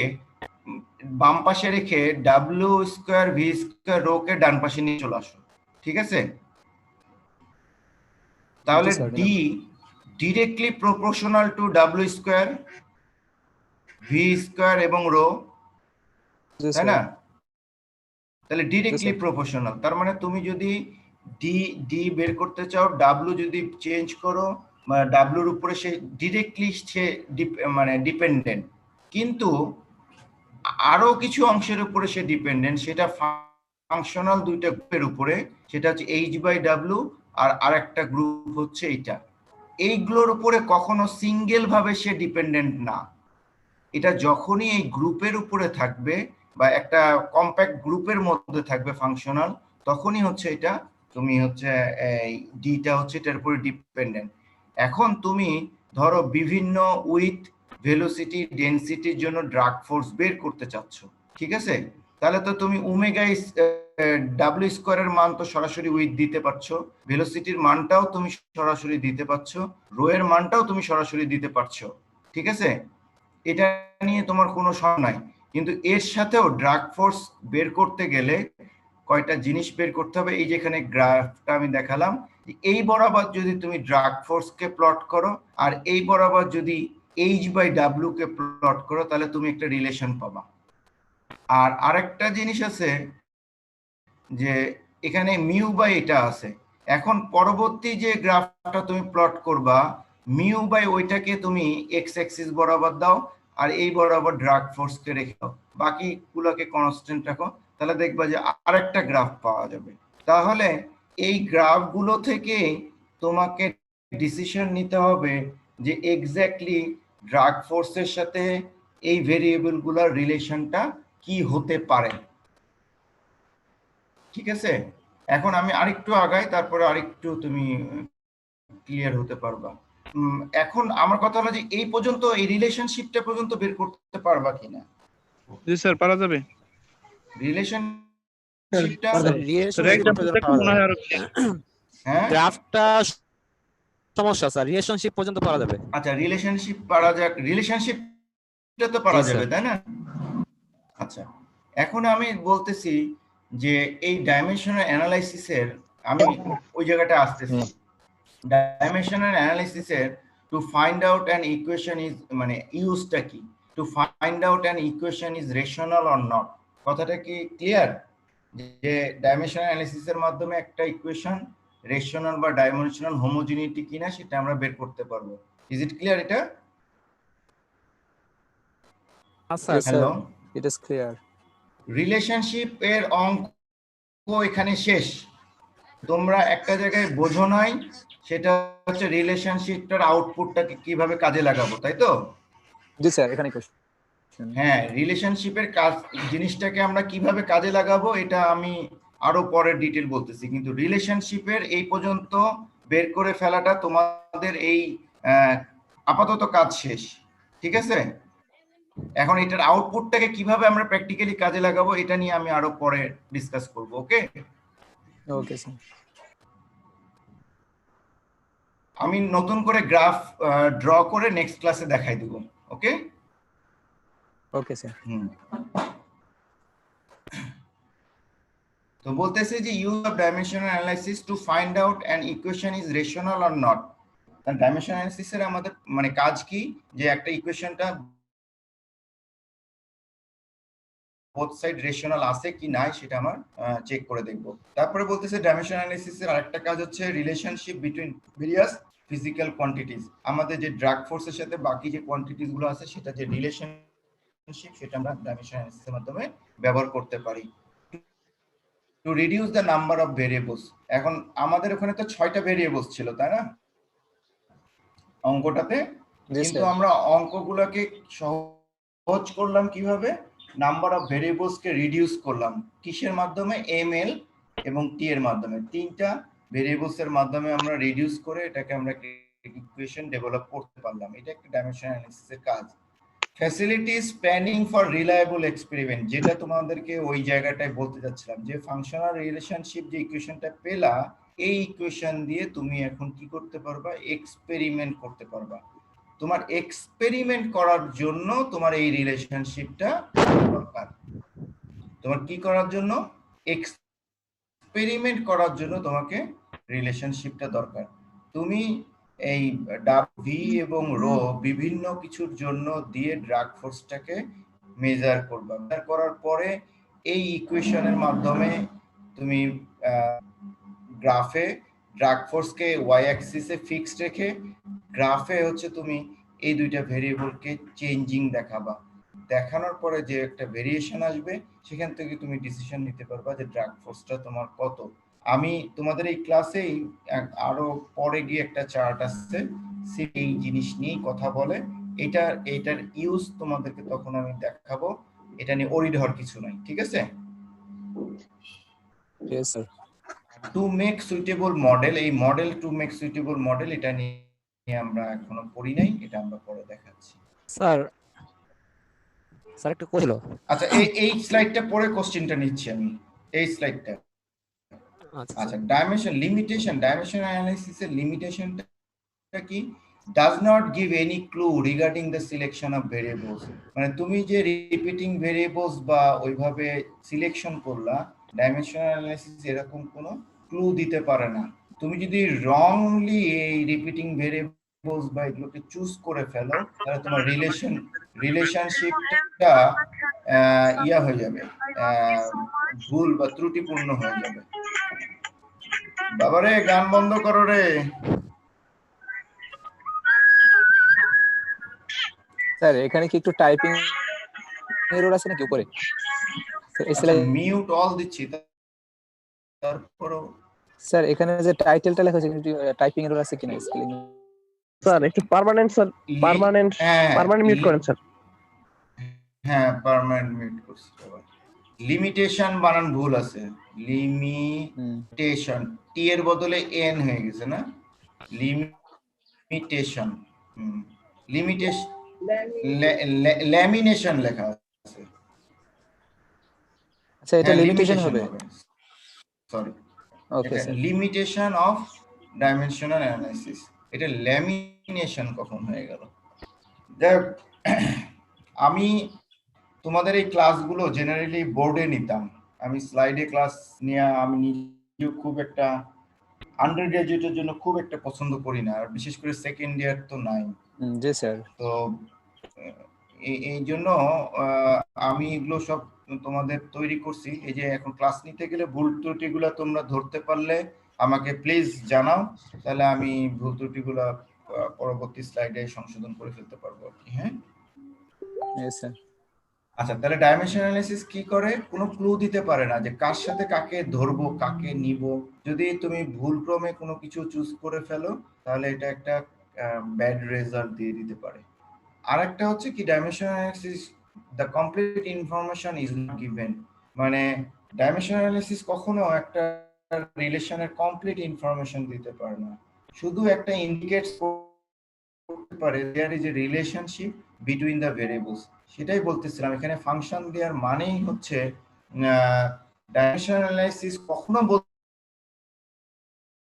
বাম পাশে রেখে ডাব্লিউ স্কোয়ার ভি স্কোয়ার রো কে ডান পাশে নিয়ে চলে আসো, ঠিক আছে? তাহলে জি sir, d directly proportional to W square V square এবং রো, জি তাই স্যার, না? তাহলে ডিরেক্টলি স্যার। প্রপোর্শনাল, তার মানে তুমি যদি ডি ডি বের করতে চাও, ডাব্লিউ যদি চেঞ্জ করো, ডাব্লিউর উপরে সে ডিরেক্টলি সে মানে ডিপেন্ডেন্ট, কিন্তু আরো কিছু অংশের উপরে সে ডিপেন্ডেন্ট, সেটা ফাংশনাল দুইটা গ্রুপের উপরে, সেটা হচ্ছে এইচ বাই ডাব্লিউ আর আরেকটা গ্রুপ হচ্ছে এইটা। এইগুলোর উপরে কখনো সিঙ্গেল ভাবে সে ডিপেন্ডেন্ট না। এটা যখনই এই গ্রুপের উপরে থাকবে বা একটা কম্প্যাক্ট গ্রুপের মধ্যে থাকবে ফাংশনাল, তখনই হচ্ছে এটা তুমি হচ্ছে এই ডিটা হচ্ছে এটার উপরে ডিপেন্ডেন্ট। এখন তুমি ধরো বিভিন্ন উইথ ভেলোসিটি ডেনসিটির জন্য ড্রাগ ফোর্স বের করতে চাচ্ছ, ঠিক আছে? তাহলে তো তুমি ওমেগা ডাব্লিউ স্কোয়ারের মান তো সরাসরি উইথ দিতে পারছো, ভেলোসিটির মানটাও তুমি সরাসরি দিতে পারছো, রো এর মানটাও তুমি সরাসরি দিতে পারছো, ঠিক আছে? এটা নিয়ে তোমার কোনো সমস্যা নাই। কিন্তু এর সাথেও ড্রাগ ফোর্স বের করতে গেলে কয়টা জিনিস বের করতে হবে। এই যেখানে গ্রাফটা আমি দেখালাম, এই বরাবর যদি তুমি ড্রাগ ফোর্সকে প্লট করো আর এই বরাবর যদি এইচ বাই ডাব্লিউ কে প্লট করো, তাহলে তুমি একটা রিলেশন পাবা। আর আরেকটা জিনিস আছে যে এখানে মিউ বাই এটা আছে, এখন পরবর্তী যে গ্রাফটা তুমি প্লট করবা, মিউ বাই ওইটাকে তুমি এক্স অ্যাক্সিস বরাবর দাও আর এই বরাবর ড্রাগ ফোর্সকে রেখে দাও, বাকিগুলোকে কনস্ট্যান্ট রাখো, তাহলে দেখবা যে আরেকটা গ্রাফ পাওয়া যাবে। তাহলে এই গ্রাফগুলো থেকে তোমাকে ডিসিশন নিতে হবে যে এক্স্যাক্টলি ড্রাগ ফোর্সের সাথে এই ভেরিয়েবলগুলোর রিলেশনটা কি হতে পারে, ঠিক আছে? এখন আমি আরেকটু আগাই, তারপরে আরেকটু তুমি ক্লিয়ার হতে পারবা। এখন আমার কথা হলো যে এই পর্যন্ত এই রিলেশনশিপটা পর্যন্ত বের করতে পারবা কিনা? জি স্যার, পারা যাবে। রিলেশনশিপটা স্যার একটা মনে হয় আরো হ্যাঁ গ্রাফটা সমস্যা স্যার, রিলেশনশিপ পর্যন্ত পারা যাবে। আচ্ছা, রিলেশনশিপ পারা যাক, রিলেশনশিপটা তো পারা জি, যাবে, স্যার। তাই না? আচ্ছা, এখন আমি বলতেছি যে এই ডাইমেনশনাল অ্যানালাইসিসের আমি ওই জায়গাটা আসতেছি। ডাইমেনশনাল অ্যানালাইসিসের to find out an equation is, মানে ইউজটা কি, to find out an equation is rational or not. কথাটা কি ক্লিয়ার? যে ডাইমেনশনাল অ্যানালাইসিসের মাধ্যমে একটা ইকুয়েশন রেশনাল বা ডাইমেনশনাল হোমোজিনিটি কিনা সেটা আমরা বের করতে পারবো। ইজ ইট ক্লিয়ার এটা? আচ্ছা Yes, sir. Hello, It is clear. Relationship এর অঙ্ক এখানে শেষ। তোমরা একটা জায়গায় বোঝো নাই, সেটা হচ্ছে রিলেশনশিপটার আউটপুটটাকে কিভাবে কাজে লাগাবো, তাই তো? জি স্যার, এখানে কোশ্চেন। হ্যাঁ, রিলেশনশিপের কাজ জিনিসটাকে আমরা কিভাবে কাজে লাগাবো এটা আমি আরো পরে ডিটেল বলতেছি, কিন্তু রিলেশনশিপের এই পর্যন্ত বের করে ফেলাটা তোমাদের এই আপাতত কাজ শেষ, ঠিক আছে? এখন এটার আউটপুটটাকে কিভাবে আমরা প্র্যাকটিক্যালি কাজে লাগাবো এটা নিয়ে আমি আরো পরে ডিসকাস করব। ওকে, ওকে স্যার। আমি নতুন করে গ্রাফ ড্র করে নেক্সট ক্লাসে দেখাই দেব। ওকে ওকে স্যার। তো বলতেছে যে use of dimensional analysis to find out an equation is rational or not. Dimensional অ্যানালাইসিসের আমাদের মানে কাজ কি, যে একটা ইকুয়েশনটা বোথ সাইড রেশনাল আছে কি নাই সেটা আমার চেক করে দেখব। তারপরে বলতেছে ডাইমেনশনাল অ্যানালাইসিসের আরেকটা কাজ হচ্ছে relationship between various physical quantities. আমাদের যে ড্রাগ ফোর্সের সাথে বাকি যে কোয়ান্টিটিজ গুলো আছে সেটা যে রিলেশনশিপ, সেটা আমরা ডাইমেনশনাল অ্যানালাইসিসের মাধ্যমে ব্যবহার করতে পারি to reduce the number of variables. এখন আমাদের ওখানে তো 6টা ভেরিয়েবলস ছিল, তাই না অঙ্কটাতে? কিন্তু আমরা অঙ্কগুলোকে সহজ করলাম কিভাবে? Number of variables K reduce করলাম কিসের মাধ্যমে? এমএল এবং টি এর মাধ্যমে, তিনটা ভেরিয়েবলস এর মাধ্যমে আমরা রিডিউস করে এটাকে আমরা ইকুয়েশন ডেভেলপ করতে পারলাম। এটা একটা ডাইমেনশনাল অ্যানালিসিসের কাজ। Facilities planning for reliable experiment, যেটা তোমাদেরকে ওই জায়গাটায় বলতে যাচ্ছিলাম, যে ফাংশনাল রিলেশনশিপ যে ইকুয়েশনটা পেলা, এই ইকুয়েশন দিয়ে তুমি এখন কি করতে পারবা, এক্সপেরিমেন্ট করতে পারবা। তোমার এক্সপেরিমেন্ট করার জন্য তোমার এই রিলেশনশিপটা দরকার। তোমার কি করার জন্য, এক্সপেরিমেন্ট করার জন্য তোমাকে রিলেশনশিপটা দরকার। তুমি এই ভি এবং রো বিভিন্ন কিছুর জন্য দিয়ে ড্রাগ ফোর্সটাকে মেজার করবা। মেজার করার পরে এই ইকুয়েশনের মাধ্যমে তুমি গ্রাফে ড্রাগ ফোর্সকে ওয়াই অ্যাক্সিসে ফিক্সড রেখে গ্রাফে হচ্ছে তুমি এই দুইটা ভেরিয়েবলকে চেঞ্জিং দেখাবা। দেখানোর পরে যে একটা ভেরিয়েশন আসবে, সেখান থেকে তুমি ডিসিশন নিতে পারবা যে ড্রাগ ফোর্সটা তোমার কত। আমি তোমাদের এই ক্লাসেই আরো পরে গিয়ে একটা চার্ট আসছে, এই জিনিস নিয়েই কথা বলে। এটার ইউজ তোমাদেরকে তখন আমি দেখাবো। এটা নিয়ে ওরিড হওয়ার কিছু নাই, ঠিক আছে? Yes, sir. To make suitable model, এই model to make suitable model, এটা নিয়ে আমরা এখনো পড়ি নাই, এটা আমরা পরে দেখাচ্ছি। স্যার একটা কোশ্চেন। আচ্ছা, এই স্লাইডটা পরে কোশ্চেনটা নিচ্ছি আমি, এই স্লাইডটা। আচ্ছা, ডাইমেনশন লিমিটেশন, ডাইমেনশন অ্যানালিসিসের লিমিটেশনটা কি? does not give any clue regarding the selection of variables, মানে তুমি যে রিপিটিং ভেরিয়েবলস বা ওইভাবে সিলেকশন করলা, ডাইমেনশনাল অ্যানালিসিস এরকম কোনো ক্লু দিতে পারে না। তুমি যদি রংলি এই রিপিটিং ভেরিয়েবলস বা এগুলোকে চুজ করে ফেলো, তাহলে তোমার রিলেশনশিপটা ইয়া হয়ে যাবে, ভুল বা ত্রুটিপূর্ণ হয়ে যাবে। বাবারে গান বন্ধ করো রে। স্যার এখানে কি একটু টাইপিং এরর আছে নাকি উপরে? মিউট অল দিচ্ছি, তারপরও স্যার এখানে যে টাইটেলটা লেখা আছে একটু টাইপিং এরর আছে কিনা স্পেলিং? স্যার একটু পার্মানেন্ট মিউট করেন স্যার। হ্যাঁ, পার্মানেন্ট মিউট করছি। লিমিটেশন বানান ভুল আছে, লিমিটেশন টি এর বদলে এন হয়ে গেছে না, লিমিটেশন। লিমিটেশন ল্যামিনেশন লেখা আছে। আচ্ছা, এটা লিমিটেশন হবে। Sorry, okay sir. Limitation of dimensional analysis, এটা ল্যামিনেশন কখন হয়ে গেল? দেখ, আমি তোমাদের এই ক্লাসগুলো জেনারেলি বোর্ডে নিতাম, আমি স্লাইডে ক্লাস নিয়ে আমি নিজেও খুব একটা আন্ডার গ্রাজুয়েটের জন্য খুব একটা পছন্দ করি না, আর বিশেষ করে সেকেন্ড ইয়ার তো নাই। জি স্যার। তো এই জন্য আমি এগুলো সব তোমাদের তৈরি করছি। এই যে এখন ক্লাস নিতে গেলে ভুল ত্রুটিগুলো তোমরা ধরতে পারলে আমাকে প্লিজ জানাও, তাহলে আমি ভুল ত্রুটিগুলো পরবর্তী স্লাইডে সংশোধন করে ফেলতে পারবো আর কি। হ্যাঁ স্যার। আচ্ছা, তাহলে ডাইমেনশনাল অ্যানালিসিস কি করে? কোনো ক্লু দিতে পারে না যে কার সাথে কাকে ধরবো, কাকে নিব। যদি তুমি ভুলক্রমে কোনো কিছু চুজ করে ফেলো, তাহলে এটা একটা ব্যাড রেজাল্ট দিয়ে দিতে পারে। আরেকটা হচ্ছে কি, dimensional analysis the complete information is not given, মানে ডাইমেনশনাল অ্যানালিসিস কখনো একটা রিলেশনের কমপ্লিট ইনফরমেশন দিতে পারে না, শুধু একটা ইন্ডিকেটস করতে পারে there is a relationship between the variables. সেটাই বলতেছিলাম, এখানে ফাংশন দেওয়ার মানেই হচ্ছে ডাইমেনশনাল অ্যানালিসিস কখনো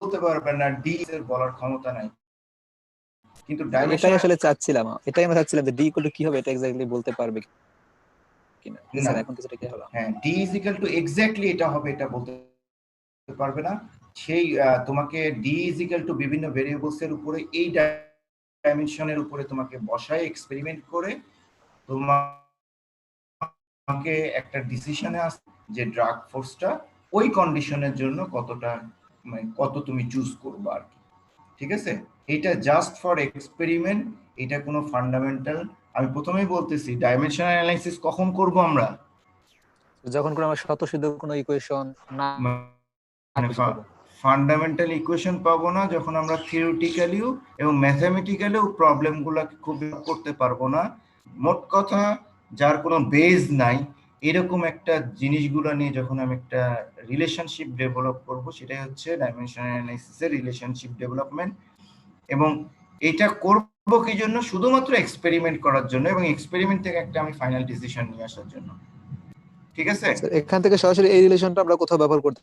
বলতে পারবে না ডি এর বলার ক্ষমতা নাই, কিন্তু এটাই আসলে চাচ্ছিলাম, আমরা চাচ্ছিলাম যে ডি ইকুয়াল টু কি হবে এটা এক্স্যাক্টলি বলতে পারবে কিনা। স্যার এখন কিছুটা কি হলো? হ্যাঁ, D is equal two exactly এটা হবে এটা বলতে পারবে না। সেই তোমাকে ডি ইজ ইকুয়াল টু বিভিন্ন ভেরিয়েবলস এর উপরে এই ডাইমেনশনের উপরে তোমাকে বসায় এক্সপেরিমেন্ট করে তোমাকে একটা ডিসিশনে আসে যে ড্রাগ ফোর্সটা ওই কন্ডিশনের জন্য কতটা, মানে কত তুমি চুজ করবে আর কি। ঠিক আছে, এটা জাস্ট ফর এক্সপেরিমেন্ট, এটা কোনো ফান্ডামেন্টাল। আমি প্রথমেই বলতেছি ডাইমেনশনাল অ্যানালাইসিস কখন করব আমরা? যখন কোনো আমরা স্বতঃসিদ্ধ কোনো ইকুয়েশন না ফান্ডামেন্টাল ইকুয়েশন পাবো না, যখন আমরা থিওরিটিক্যালিও এবং ম্যাথমেটিক্যালিও প্রবলেমগুলোকে খুব করতে পারবো না। মোট কথা, যার কোনো বেজ নাই, এরকম একটা জিনিসগুলো নিয়ে যখন আমি একটা রিলেশনশিপ ডেভেলপ করব, সেটাই হচ্ছে ডাইমেনশনাল অ্যানালাইসিসের রিলেশনশিপ ডেভেলপমেন্ট। এবং এটা করব কি জন্য? শুধুমাত্র এক্সপেরিমেন্ট করার জন্য, এবং এক্সপেরিমেন্ট থেকে একটা আমি ফাইনাল ডিসিশন নিয়ে আসার জন্য। ঠিক আছে? স্যার এখান থেকে সরাসরি এই রিলেশনটা আমরা কোথাও ব্যবহার করতে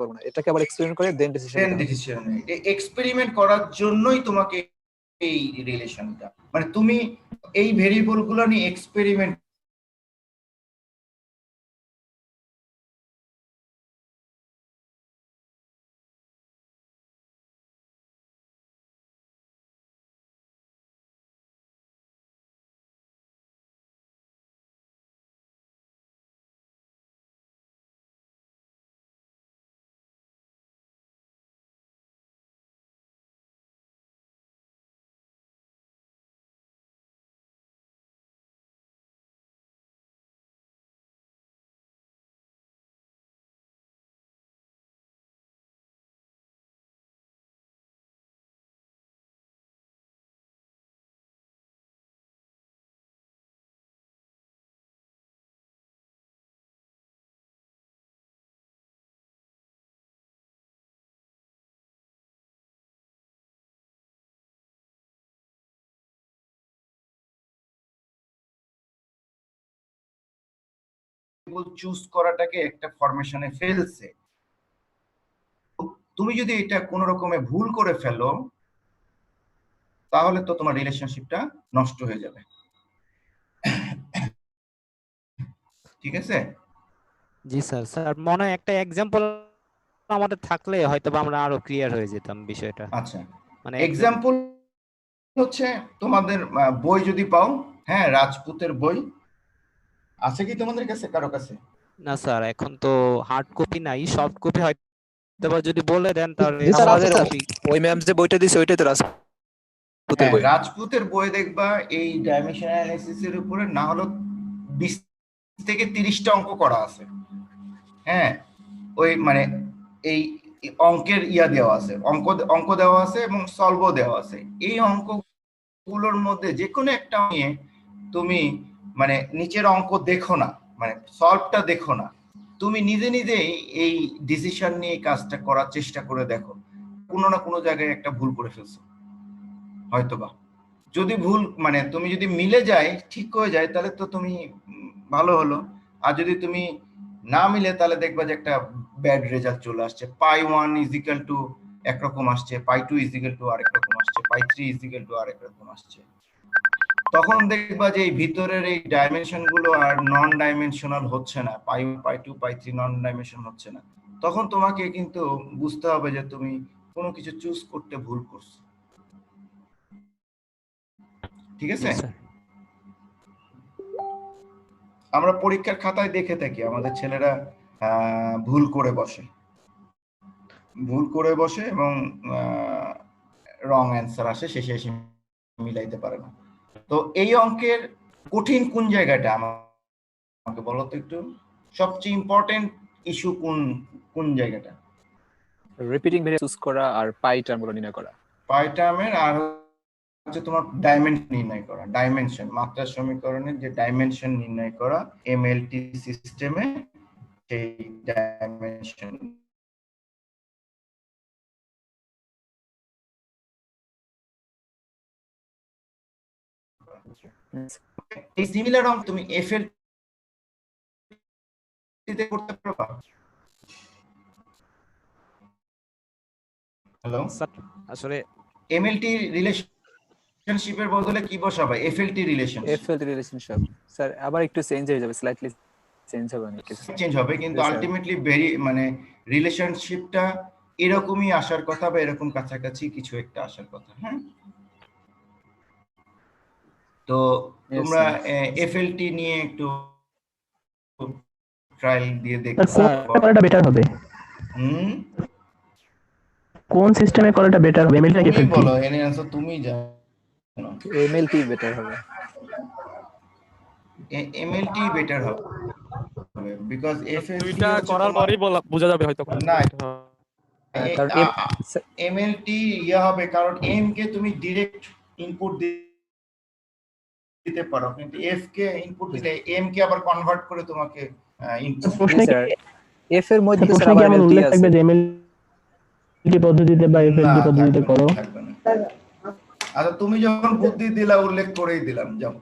পারবো না, এটাকে আবার এক্সপেরিমেন্ট করে দেন ডিসিশন দেন নিতে হবে। ডিসিশন এক্সপেরিমেন্ট করার জন্যই তোমাকে এই রিলেশনটা, মানে তুমি এই ভেরিয়েবল গুলো নিয়ে এক্সপেরিমেন্ট চুজ করাটাকে একটা ফরমেশনে ফেলছে। তুমি যদি এটা কোনো রকমে ভুল করে ফেলো, তাহলে তো তোমার রিলেশনশিপটা নষ্ট হয়ে যাবে। ঠিক আছে? জি স্যার। স্যার মনে হয় একটা এক্সাম্পল আমাদের থাকলে হয়তো বা আমরা আরো ক্লিয়ার হয়ে যেতাম বিষয়টা। আচ্ছা, মানে এক্সাম্পল হচ্ছে তোমাদের বই যদি পাও, হ্যাঁ, রাজপুতের বই আছে কি তোমাদের কাছে, কারো কাছে? না স্যার, এখন তো হার্ড কপি নাই, সফট কপি হয়তো বা যদি বলে দেন তাহলে জি স্যার, আছে সফট স্যার। কপি। ওই ম্যাম যে বইটা দিছে ওইটাই তো রাজপুতের হ্যাঁ, বই। রাজপুতের বই দেখবা এই ডাইমেনশন অ্যানালাইসিস এর উপরে না হলো 20 থেকে 30টা অঙ্ক করা আছে। হ্যাঁ, ওই মানে এই অঙ্কের ইয়া দেওয়া আছে, অঙ্ক দেওয়া আছে এবং সলভও দেওয়া আছে। এই অঙ্কগুলোর মধ্যে যে কোনো একটা নিয়ে তুমি মানে নিচের অঙ্ক দেখো না, মানে সলভটা দেখো না, তুমি নিজে নিজেই এই ডিসিশন নিয়ে কাজটা করার চেষ্টা করে দেখো, কোনো না কোনো জায়গায় একটা ভুল করে ফেলছো হয়তোবা। যদি ভুল মানে তুমি যদি মিলে যায়, ঠিক হয়ে যায়, তাহলে তো তুমি ভালো হলো। আর যদি তুমি না মিলে, তাহলে দেখবা যে একটা ব্যাড রেজাল্ট চলে আসছে। পাই 1 ইজ ইকুয়াল টু একরকম আসছে, পাই 2 ইজ ইকুয়াল টু আরেক রকম আসছে, পাই 3 ইজ ইকুয়াল টু আরেক রকম আসছে। তখন দেখবা যে এই ভিতরের এই ডাইমেনশন গুলো আর নন ডাইমেনশনাল হচ্ছে না, পাই 2 পাই 3 নন ডাইমেনশন হচ্ছে না। তখন তোমাকে কিন্তু বুঝতে হবে যে তুমি কোনো কিছু চুজ করতে ভুল করছো। ঠিক জি আছে? স্যার। আমরা পরীক্ষার খাতায় দেখে থাকি আমাদের ছেলেরা ভুল করে বসে, এবং রং অ্যান্সার আসে, শেষে এসে মিলাইতে পারে না। তো এই অঙ্কের কঠিন কোন জায়গাটা আমাকে বলো তো একটু, সবচেয়ে ইম্পর্টেন্ট ইস্যু কোন জায়গাটা? রিপিটিং ভেরিয়েবল চুজ করা আর পাই টার্মগুলো নির্ণয় করা। পাই টার্মের আর হচ্ছে তোমার ডাইমেনশন নির্ণয় করা, ডাইমেনশন মাত্রা সমীকরণের যে ডাইমেনশন নির্ণয় করা এমএলটি সিস্টেমে, সেই ডাইমেনশন। এই সিমিলার অঙ্ক তুমি এফএলটি তে করতে পারবা? হ্যালো, স্যার আসলে এমএলটি রিলেশনশিপের বদলে কি বসাবা? এফএলটি রিলেশনশিপ। এফএলটি রিলেশনশিপ স্যার আবার একটু চেঞ্জ হয়ে যাবে, স্লাইটলি চেঞ্জ হবে অনেক কিছু। চেঞ্জ হবে, কিন্তু Yes, sir. আলটিমেটলি মানে রিলেশনশিপটা এরকমই আসার কথা, বা এরকম কাছাকাছি কিছু একটা আসার কথা। হ্যাঁ, তো Yes, তোমরা sir. এফএলটি নিয়ে একটু ট্রায়াল দিয়ে স্যার দেখো। কোনটা করাটা বেটার হবে? হুম, কোন সিস্টেমে করাটা বেটার হবে, এমএলটি নাকি তুমি এফএলটি? বলো, এর অ্যান্সার তুমি জানো। এমএলটি বেটার হবে। এমএলটি বেটার হবে, বিকজ এফএলটি দুইটা হচ্ছে করার তোমার পরেই বোঝা যাবে হয়তো কোনটা না, better হবে। কারণ এমএলটি ইয়া হবে কারণ এম কে তুমি ডিরেক্ট ইনপুট দিতে পারো, কিন্তু এফ কে ইনপুট দিলে এম কে আবার কনভার্ট করে তোমাকে ইনপুট জি প্রশ্নে স্যার, এফ এর মধ্যে স্যার প্রশ্নে কি আবার এমন এমএলটি উল্লেখ আছে। থাকবে যে এমএলটি পদ্ধতিতে বা এফএলটি পদ্ধতিতে করো? থাকবে না। আচ্ছা তুমি যখন বুদ্ধি দিলা উল্লেখ করেই দিলাম, যাও।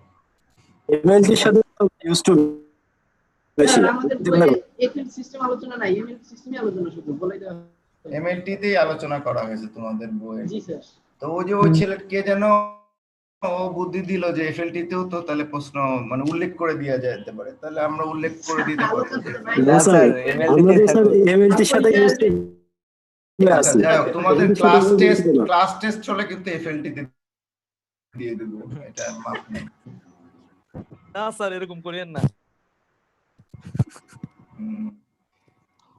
এমএলটির সাথে ইউজ টু বেশি আমাদের বইয়ে এফএল সিস্টেম আলোচনা নাই, এমএল সিস্টেমই আলোচনা শুধু বলাই দেওয়া। এমএলটি তেই আলোচনা করা হয়েছে তোমাদের বইয়ে। জি স্যার। তো ওই যে ওই ছেলেকে যেন ও বুদ্ধি দিল যে এফএলটি তেও তো তাহলে প্রশ্ন মানে উল্লেখ করে দেওয়া যেতে পারে, তাহলে আমরা উল্লেখ করে দিতে পারি। না স্যার, এমএলটি আমাদের স্যার থাকুক। এমএলটির সাথে ইউজ টু আচ্ছা যাই হোক, তোমাদের ক্লাস টেস্ট হলে কিন্তু এফএলটি তে দিয়ে দেবো, এটা মাপ নেই। না স্যার এরকম করিয়েন না।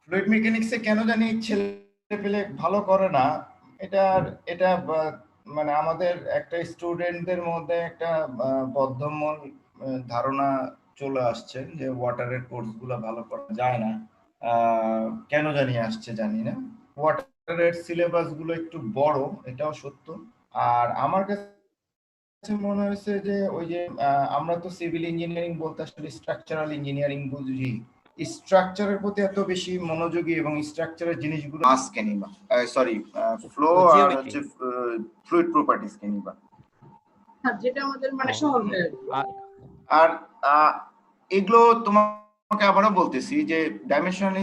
ফ্লুইড মেকানিক্সে কেন জানি ছেলে পেলে ভালো করে না, এটা মানে আমাদের একটা স্টুডেন্টদের মধ্যে একটা বদ্ধমূল ধারণা চলে আসছে যে ওয়াটারের কোর্সগুলো ভালো করা যায় না। কেন জানি আসছে জানি না। ওয়াটারের সিলেবাস গুলো একটু বড়, এটাও সত্য। আর আমার কাছে মনে হয়েছে যে ওই যে আমরা তো সিভিল ইঞ্জিনিয়ারিং বলতে আসলে স্ট্রাকচারাল ইঞ্জিনিয়ারিং বুঝি, স্ট্রাকচারের প্রতি এত বেশি মনোযোগী এবং স্ট্রাকচারের জিনিসগুলো আজকে নিবা, সরি ফ্লো আর হচ্ছে ফ্লুইড প্রপার্টিজ কে নিবা, যেটা আমাদের মানে সহজ হয়ে যাবে। আর এগুলো তোমাকে আবারও বলতেছি যে dimensional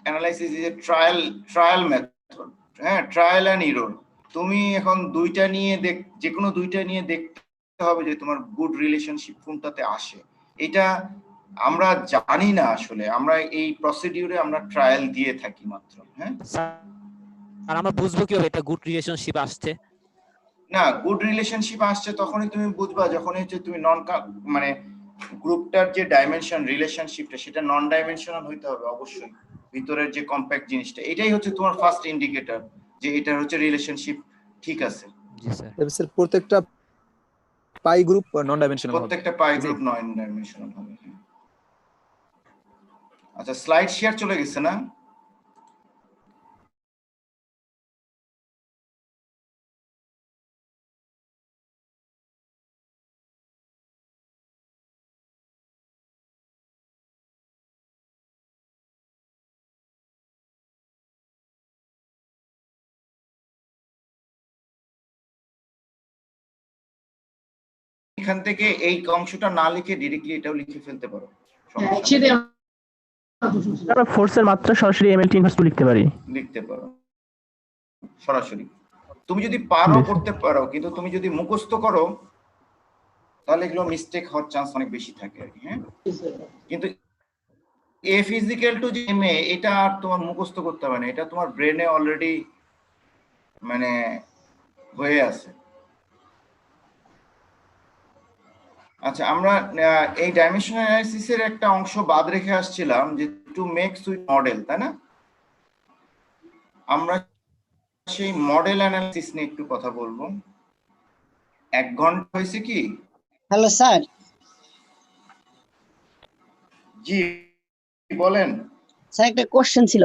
analysis is a trial method, হ্যাঁ, ট্রায়াল এন্ড এরর। তুমি এখন দুইটা নিয়ে যে কোনো দুইটা নিয়ে দেখতে হবে যে তোমার গুড রিলেশনশিপ কোনটাতে আসে। এটা আমরা জানি না আসলে, আমরা এই প্রসিডিউরে আমরা ট্রায়াল দিয়ে থাকি মাত্র। হ্যাঁ আর আমরা বুঝবো কিভাবে এটা গুড রিলেশনশিপ আসছে? না, গুড রিলেশনশিপ আসছে তখনই তুমি বুঝবা যখন হচ্ছে তুমি মানে গ্রুপটার যে ডাইমেনশন রিলেশনশিপটা সেটা নন ডাইমেনশনাল হইতে হবে অবশ্যই, ভিতরের যে কম্প্যাক্ট জিনিসটা, এটাই হচ্ছে তোমার ফার্স্ট ইন্ডিকেটর যে এটা হচ্ছে রিলেশনশিপ ঠিক আছে। জি স্যার। স্যার প্রত্যেকটা পাই গ্রুপ নন ডাইমেনশনাল হবে, প্রত্যেকটা পাই গ্রুপ নন ডাইমেনশনাল হবে। আচ্ছা স্লাইড শেয়ার চলে গেছে না? এখান থেকে এই অংশটা না লিখে ডাইরেক্টলি এটাও লিখে ফেলতে পারো, সমস্যা নেই। আমরা ফোর্সের মাত্রা সরাসরি এমএলটি ইনভার্স লিখতে পারি, লিখতে পারো সরাসরি। তুমি যদি পারো করতে পারো, কিন্তু তুমি যদি মুখস্থ করো তাহলে এগুলো মিস্টেক হওয়ার চান্স অনেক বেশি থাকে আর কি। হ্যাঁ, কিন্তু F is equal to m a এটা আর তোমার মুখস্থ করতে হবে না, এটা তোমার ব্রেনে অলরেডি মানে হয়ে আছে। আচ্ছা আমরা এই ডাইমেনশনাল অ্যানালাইসিসের একটা অংশ বাদ রেখে আসছিলাম যে টু মেক সুইট মডেল, তাই না? আমরা সেই মডেল অ্যানালিসিস নিয়ে একটু কথা বলবো। 1 ঘন্টা হয়েছে কি? Hello sir. জি বলেন স্যার একটা কোশ্চেন ছিল।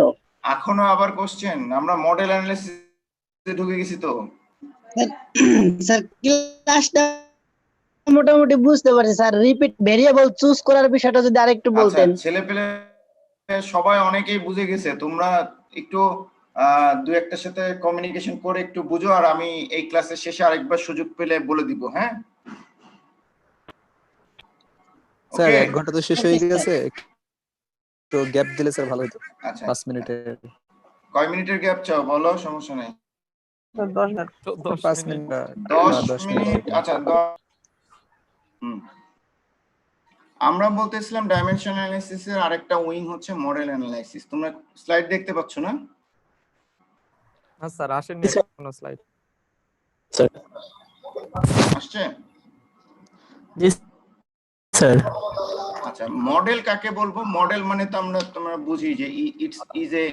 এখনো আবার কোশ্চেন? আমরা মডেল অ্যানালিসিসে ঢুকে গেছি তো। স্যার ক্লাসটা মোটামুটি বুঝতে পারছি স্যার, রিপিট ভেরিয়েবল চুজ করার বিষয়টা যদি আরেকটু বলতেন। ছেলে পেলে সবাই অনেকেই বুঝে গেছে, তোমরা একটু দুই একটার সাথে কমিউনিকেশন করে একটু বুঝো, আর আমি এই ক্লাসের শেষে আরেকবার সুযোগ পেলে বলে দিব। হ্যাঁ স্যার 1 ঘন্টা তো শেষ হয়ে গেছে, একটু গ্যাপ দিলে স্যার ভালো হতো। আচ্ছা 5 মিনিটের। কয় মিনিটের গ্যাপ চাও বলো, সমস্যা নেই। 10 মিনিট। 5 মিনিট। 10 মিনিট। আচ্ছা আমরা বলতেছিলাম ডাইমেনশন অ্যানালাইসিস এর আরেকটা উইং হচ্ছে মডেল অ্যানালাইসিস। তোমরা স্লাইড দেখতে পাচ্ছ না? হ্যাঁ স্যার আসেনি কোনো স্লাইড। স্যার আসছে? জি স্যার। আচ্ছা মডেল কাকে বলবো? মডেল মানে তো তোমরা বুঝি যে it's is a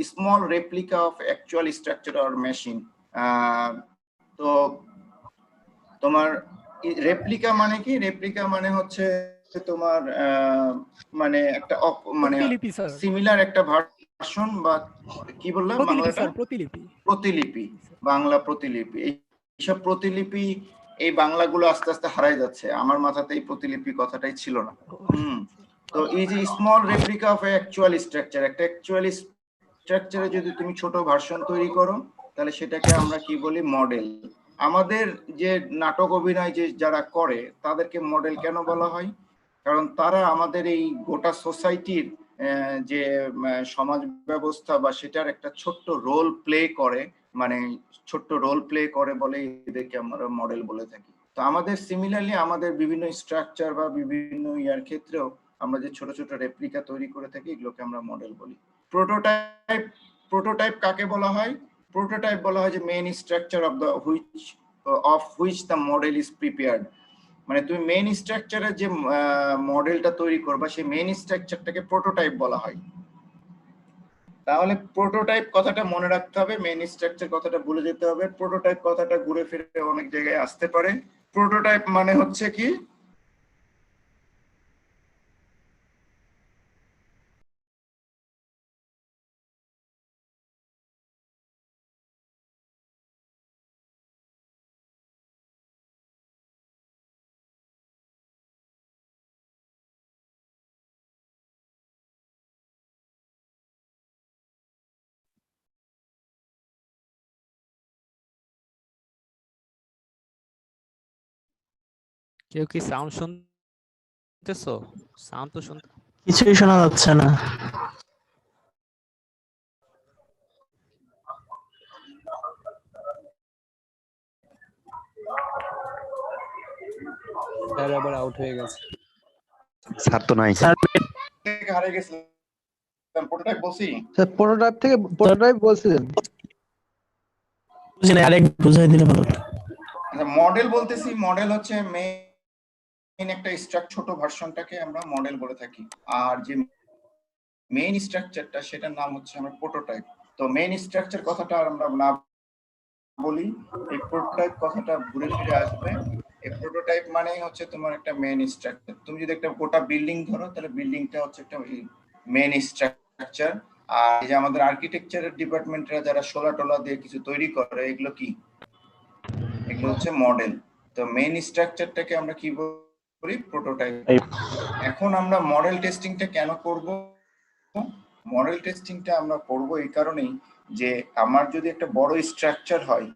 small replica of actual structure or machine. তো তোমার রেপ্লিকা মানে কি? রেপ্লিকা মানে হচ্ছে তোমার মানে একটা মানে প্রতিলিপি স্যার। সিমিলার একটা ভার্সন, বা কি বললাম বাংলাটা? প্রতিলিপি। প্রতিলিপি, বাংলা প্রতিলিপি। এইসব প্রতিলিপি এই বাংলাগুলো আস্তে আস্তে হারাই যাচ্ছে, আমার মাথাতে এই প্রতিলিপি কথাটাই ছিল না। তো এই যে small replica of actual structure, একটা অ্যাকচুয়াল স্ট্রাকচারে যদি তুমি ছোট ভার্সন তৈরি করো তাহলে সেটাকে আমরা কি বলি, মডেল। আমাদের যে নাটক অভিনয় যে যারা করে তাদেরকে মডেল কেন বলা হয়? কারণ তারা আমাদের এই গোটা সোসাইটির যে সমাজ ব্যবস্থা বা সেটার একটা ছোট্ট রোল প্লে করে, মানে ছোট্ট রোল প্লে করে বলে এদেরকে আমরা মডেল বলে থাকি। তো আমাদের সিমিলারলি আমাদের বিভিন্ন স্ট্রাকচার বা বিভিন্ন ইয়ার ক্ষেত্রেও আমরা যে ছোট ছোট রেপ্লিকা তৈরি করে থাকি এগুলোকে আমরা মডেল বলি। প্রোটোটাইপ কাকে বলা হয়? প্রোটোটাইপ বলা হয় যে main structure of which the model is prepared. মানে তুমি মেইন স্ট্রাকচারের যে মডেলটা তৈরি করবা সেই মেইন স্ট্রাকচারটাকে প্রোটোটাইপ বলা হয়। তাহলে প্রোটোটাইপ কথাটা মনে রাখতে হবে, মেইন স্ট্রাকচার কথাটা ভুলে যেতে হবে। প্রোটোটাইপ কথাটা ঘুরে ফিরে অনেক জায়গায় আসতে পারে। প্রোটোটাইপ মানে হচ্ছে কি, কেউ কি সাউন্ড শুনতেছো? সাউন্ড তো শুনতে কিছুই শোনা যাচ্ছে না। স্যার আবার আউট হয়ে গেছে। স্যার তো নাই। স্যার হারে গেছিলাম। প্রোটোটাইপ বলছি। স্যার প্রোটোটাইপ বলছিলেন। বুঝি না, আরেক বুঝাই দিলে ভালো হতো। মডেল বলতেছি, মডেল হচ্ছে মেইন একটা ছোট ভার্সনটাকে আমরা মডেল বলে থাকি, আর যে মেইন স্ট্রাকচারটা সেটার নাম হচ্ছে আমরা প্রোটোটাইপ। তো মেইন স্ট্রাকচার কথাটা আমরা না বলি, এই প্রোটোটাইপ কথাটা ঘুরে ফিরে আসবে। এই প্রোটোটাইপ মানেই হচ্ছে তোমার একটা মেইন স্ট্রাকচার। তুমি যদি একটা গোটা বিল্ডিং ধরো তাহলে বিল্ডিংটা হচ্ছে একটা মেইন স্ট্রাকচার। আর এই যে আমাদের আর্কিটেকচারের ডিপার্টমেন্টরা যারা সোলা টোলা দিয়ে কিছু তৈরি করে এগুলো কি, এগুলো হচ্ছে মডেল। তো মেইন স্ট্রাকচারটাকে আমরা কি বলি, প্রোটোটাইপ। এখন আমরা মডেল টেস্টিংটা কেন করব? মডেল টেস্টিংটা আমরা করব এই কারণেই যে আমার যদি একটা বড় স্ট্রাকচার হয়,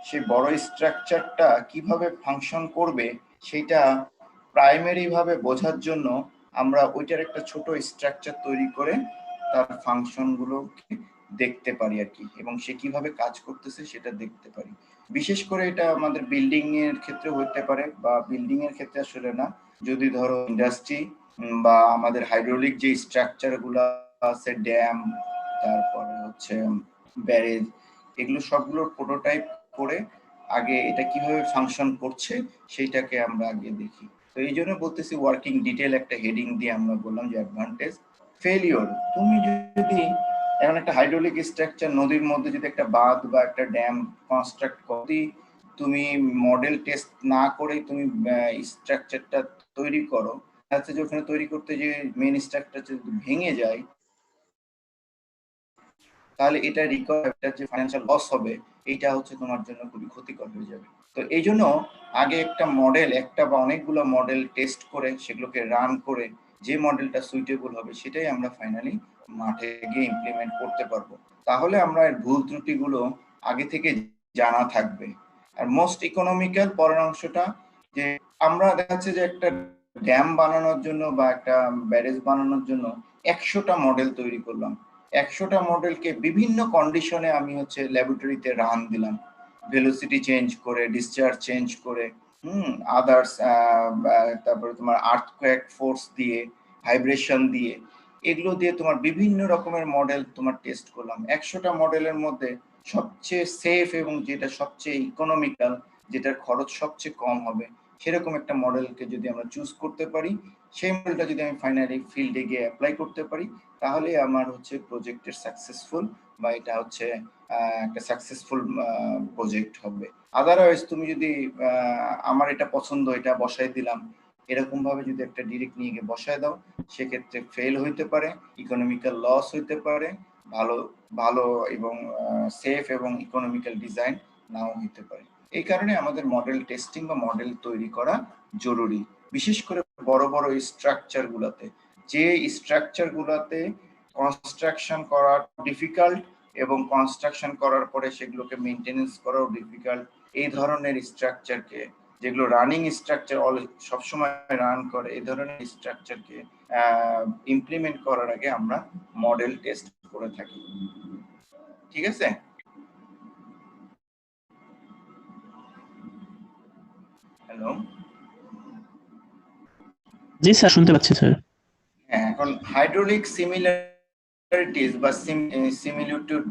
সেই বড় স্ট্রাকচারটা কিভাবে ফাংশন করবে সেটা প্রাইমারি ভাবে বোঝার জন্য আমরা ওইটার একটা ছোট স্ট্রাকচার তৈরি করে তার ফাংশনগুলোকে দেখতে পারি আর কি, এবং সে কিভাবে কাজ করতেছে সেটা দেখতে পারি। বিশেষ করে এটা আমাদের বিল্ডিং এর ক্ষেত্রে হতে পারে, বা বিল্ডিং এর ক্ষেত্রে আসলে না, যদি ধরো ইন্ডাস্ট্রি বা আমাদের হাইড্রোলিক যে স্ট্রাকচার গুলো আছে, ড্যাম, তারপরে হচ্ছে ব্যারেজ, এগুলো সবগুলোর প্রোটোটাইপ করে আগে এটা কিভাবে ফাংশন করছে সেইটাকে আমরা আগে দেখি। তো এই জন্য বলতেছি ওয়ার্কিং ডিটেল একটা হেডিং দিয়ে আমরা বললাম যে অ্যাডভান্টেজ। ফেলিওর, তুমি যদি এখন একটা হাইড্রোলিক স্ট্রাকচার নদীর মধ্যে যদি একটা বাঁধ বা একটা ড্যাম কনস্ট্রাক্ট করি, তুমি মডেল টেস্ট না করে তুমি স্ট্রাকচারটা তৈরি করো, তাহলে যে ওখানে তৈরি করতে যে মেইন স্ট্রাকচার যদি ভেঙে যায় তাহলে এটা রিকভারিটা যে ফাইন্যান্সিয়াল লস হবে এইটা হচ্ছে তোমার জন্য খুবই ক্ষতিকর হয়ে যাবে। তো এই জন্য আগে একটা মডেল, একটা বা অনেকগুলো মডেল টেস্ট করে সেগুলোকে রান করে যে মডেলটা সুইটেবল হবে সেটাই আমরা ফাইনালি মাঠে গিয়ে ইমপ্লিমেন্ট করতে পারবো। তাহলে আমরা এর ভুল ত্রুটিগুলো আগে থেকে জানা থাকবে। আর মোস্ট ইকোনমিক্যাল পরের অংশটা, যে আমরা দেখা যাচ্ছে যে একটা ড্যাম বানানোর জন্য বা একটা ব্যারেজ বানানোর জন্য 100টা মডেল তৈরি করলাম। 100টা মডেলকে বিভিন্ন কন্ডিশনে আমি হচ্ছে ল্যাবরেটরিতে রান দিলাম, ভেলোসিটি চেঞ্জ করে, ডিসচার্জ চেঞ্জ করে, আদার্স, তারপরে তোমার আর্থকোয়েক ফোর্স দিয়ে, ভাইব্রেশন দিয়ে, এগুলো দিয়ে তোমার বিভিন্ন রকমের মডেল তোমার টেস্ট করলাম। 100টা মডেলের মধ্যে সবচেয়ে সেফ এবং যেটা সবচেয়ে ইকোনমিক্যাল, যেটার খরচ সবচেয়ে কম হবে, সেরকম একটা মডেলকে যদি আমরা চুজ করতে পারি, সেই মডেলটা যদি আমি ফাইনালি ফিল্ডে গিয়ে অ্যাপ্লাই করতে পারি, তাহলে আমার হচ্ছে প্রজেক্টের সাকসেসফুল, বা এটা হচ্ছে একটা সাকসেসফুল প্রজেক্ট হবে। আদারওয়াইজ তুমি যদি আমার এটা পছন্দ, এটা বসাই দিলাম, এরকম ভাবে যদি একটা ডিরেক্ট নিয়ে গিয়ে বসায় দাও, সেক্ষেত্রে ফেল হইতে পারে, ইকোনমিক্যাল লস হইতে পারে, ভালো ভালো এবং সেফ এবং ইকোনমিক্যাল ডিজাইন নাও হইতে পারে। এই কারণে আমাদের মডেল টেস্টিং বা মডেল তৈরি করা জরুরি, বিশেষ করে বড় বড় স্ট্রাকচার গুলাতে, যে স্ট্রাকচার গুলাতে কনস্ট্রাকশন করা ডিফিকাল্ট এবং কনস্ট্রাকশন করার পরে সেগুলোকে মেনটেনেন্স করাও ডিফিকাল্ট। এই ধরনের স্ট্রাকচারকে, যেগুলো রানিং স্ট্রাকচার সবসময় রান করে, এই ধরনের স্ট্রাকচারকে ইমপ্লিমেন্ট করার আগে আমরা মডেল টেস্ট করে থাকি। ঠিক আছে? হ্যালো, জি স্যার, শুনতে পাচ্ছি স্যার। হ্যাঁ, এখন হাইড্রোলিক সিমিলারিটিস বা সিমিলিটিউড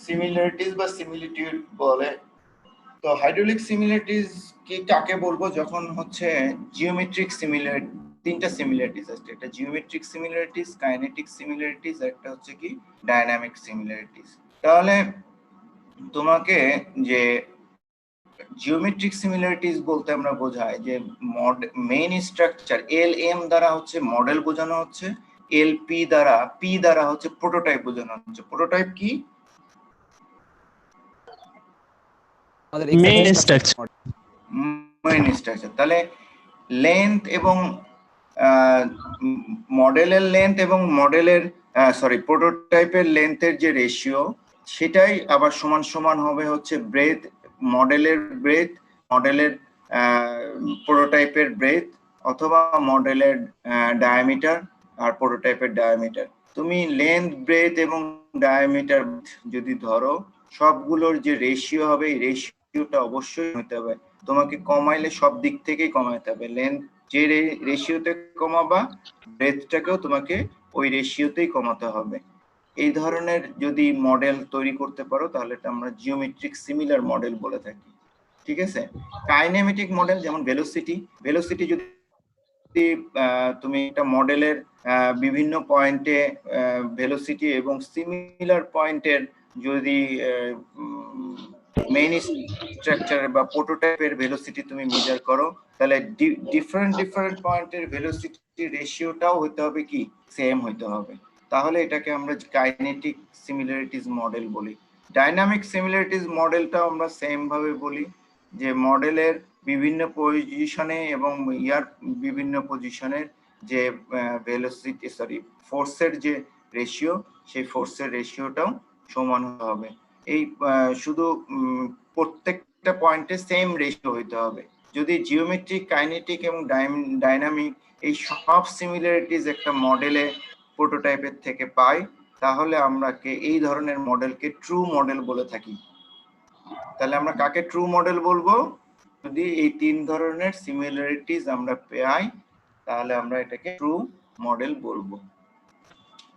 সিমিলারিটিস বা সিমিলিটিউড বলে। তো হাইড্রোলিক সিমিলারিটিস কি কাকে বলবো? যখন হচ্ছে জিওমেট্রিক সিমিলারিটি, তিনটা সিমিলারিটিস আছে, একটা জিওমেট্রিক সিমিলারিটিস, কাইনেটিক সিমিলারিটিস, একটা হচ্ছে কি ডায়নামিক সিমিলারিটিস। তাহলে তোমাকে যে জিওমেট্রিক সিমিলারিটিস বলতে আমরা বোঝাই যে মেইন স্ট্রাকচার এম দ্বারা হচ্ছে মডেল বোঝানো হচ্ছে, পি দ্বারা হচ্ছে প্রোটোটাইপ বোঝানো হচ্ছে। প্রোটোটাইপ কি? Main structure. Main structure. তাহলে লেন্থ এবং মডেলের লেন্থ এবং প্রোটোটাইপের লেন্থের যে রেশিও, সেটাই আবার সমান সমান হবে হচ্ছে ব্রেথ, মডেলের প্রোটোটাইপের ব্রেথ, অথবা মডেলের ডায়ামিটার আর প্রোটোটাইপের ডায়ামিটার। তুমি লেন্থ, ব্রেথ এবং ডায়ামিটার যদি ধরো, সবগুলোর যে রেশিও হবে, এই রেশিওটা অবশ্যই হতে হবে। তোমাকে কমাইলে সব দিক থেকেই কমাইতে হবে। লেন্থ যে রেশিওতে কমাবা, ব্রেথটাকেও তোমাকে ওই রেশিওতেই কমাতে হবে। এই ধরনের যদি মডেল তৈরি করতে পারো, তাহলে এটা আমরা জিওমেট্রিক সিমিলার মডেল বলে থাকি। ঠিক আছে? কাইনেমেটিক মডেল, যেমন ভেলোসিটি যদি তুমি একটা মডেলের বিভিন্ন পয়েন্টে ভেলোসিটি এবং সিমিলার পয়েন্টের যদি মেইন স্ট্রাকচার বা প্রোটোটাইপের ভেলোসিটি তুমি মেজার করো, তাহলে ডিফারেন্ট পয়েন্টের ভেলোসিটি রেশিওটাও হতে হবে কি সেম হতে হবে। তাহলে এটাকে আমরা কাইনেটিক সিমিলারিটিস মডেল বলি। ডাইনামিক সিমিলারিটিস মডেলটাও আমরা সেম ভাবে বলি, যে মডেলের বিভিন্ন পজিশনে এবং বিভিন্ন পজিশনের যে ফোর্সের যে রেশিও, সেই ফোর্সের রেশিওটাও সমান হবে। এই শুধু প্রত্যেকটা পয়েন্টে সেম রেশিও হইতে হবে। যদি জিওমেট্রিক, কাইনেটিক এবং ডাইনামিক এই সব সিমিলারিটিস একটা মডেলে প্রোটোটাইপের থেকে পাই, তাহলে আমরা এই ধরনের মডেলকে ট্রু মডেল বলে থাকি। তাহলে আমরা কাকে ট্রু মডেল বলবো? যদি এই তিন ধরনের সিমিলারিটিস আমরা পাই, তাহলে আমরা এটাকে ট্রু মডেল বলবো।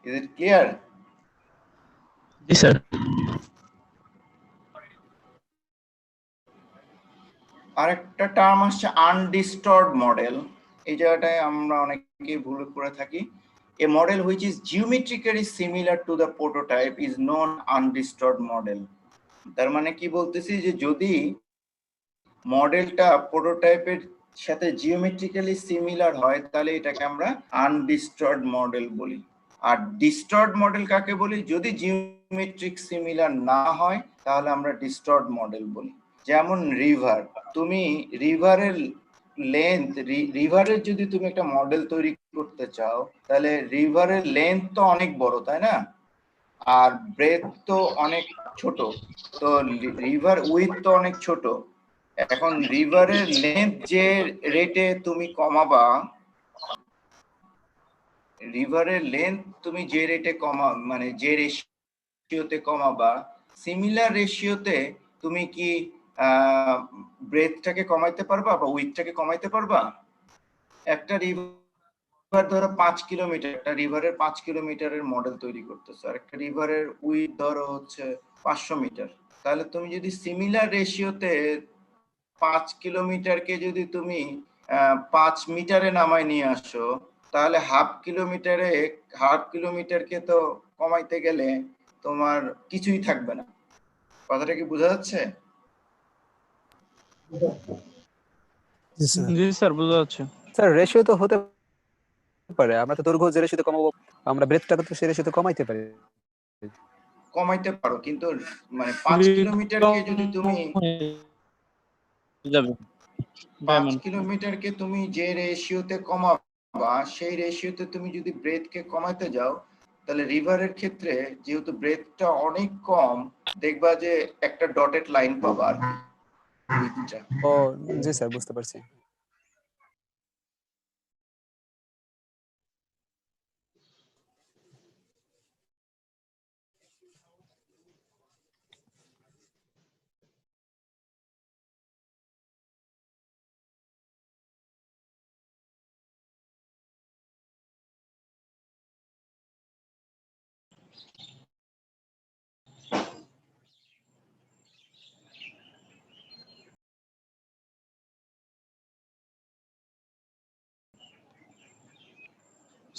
Is it clear? G sir. আরেকটা টার্ম আসছে আনডিস্টর্ড মডেল। এই জায়গাটায় আমরা অনেকেই ভুল করে থাকি। A model which is geometrically similar to the prototype is known undisturbed model. তার মানে কি বলতেছি, যে যদি মডেলটা প্রোটোটাইপের সাথে জিওমেট্রিক্যালি সিমিলার হয়, তাহলে এটাকে আমরা আনডিস্টর্ড মডেল বলি। আর ডিস্টর্ড মডেল কাকে বলি? যদি জিওমেট্রিক সিমিলার না হয়, তাহলে আমরা ডিস্টর্ড মডেল বলি। যেমন রিভার, তুমি রিভারের যদি তুমি একটা মডেল তৈরি করতে চাও, তাহলে রিভারের লেন্থ তো অনেক বড়, তাই না? আর ব্রেথ তো অনেক ছোট, তো রিভার উইথ তো অনেক ছোট। এখন রিভারের লেন্থ যে রেটে তুমি কমাবা, মানে যে রেশিওতে কমাবা, সিমিলার রেশিওতে তুমি কি ব্রেথটাকে কমাইতে পারবা বা উইথটাকে কমাইতে পারবা? একটা রিভার ধরো 5 কিলোমিটার, একটা রিভারের 5 কিলোমিটারের মডেল তৈরি করতেছো, আর একটা রিভারের উইথ ধরো হচ্ছে 500 মিটার। তাহলে তুমি যদি সিমিলার রেশিওতে 5 কিলোমিটারকে যদি তুমি 5 মিটারে নামায় নিয়ে আসো, তাহলে হাফ কিলোমিটারকে তো কমাইতে গেলে তোমার কিছুই থাকবে না। কথাটা কি বোঝা যাচ্ছে? জি স্যার, বোঝা যাচ্ছে। স্যার রেশিও তো হতে পারে, আমরা তো দৈর্ঘ্য যে রেশিওতে কমাবো, আমরা ব্রেথটাকে তো সেই রেশিওতে কমাইতে পারি। কমাইতে পারো, কিন্তু মানে 5 কিলোমিটারকে যদি তুমি যাবে 5 কিলোমিটারকে তুমি যে রেশিওতে কমাবা, সেই রেশিওতে তুমি যদি ব্রেথকে কমাতে যাও, তাহলে রিভারের ক্ষেত্রে যেহেতু ব্রেথটা অনেক কম, দেখবা যে একটা ডটেড লাইন পাবা আর কি। ও জি স্যার, বুঝতে পারছি।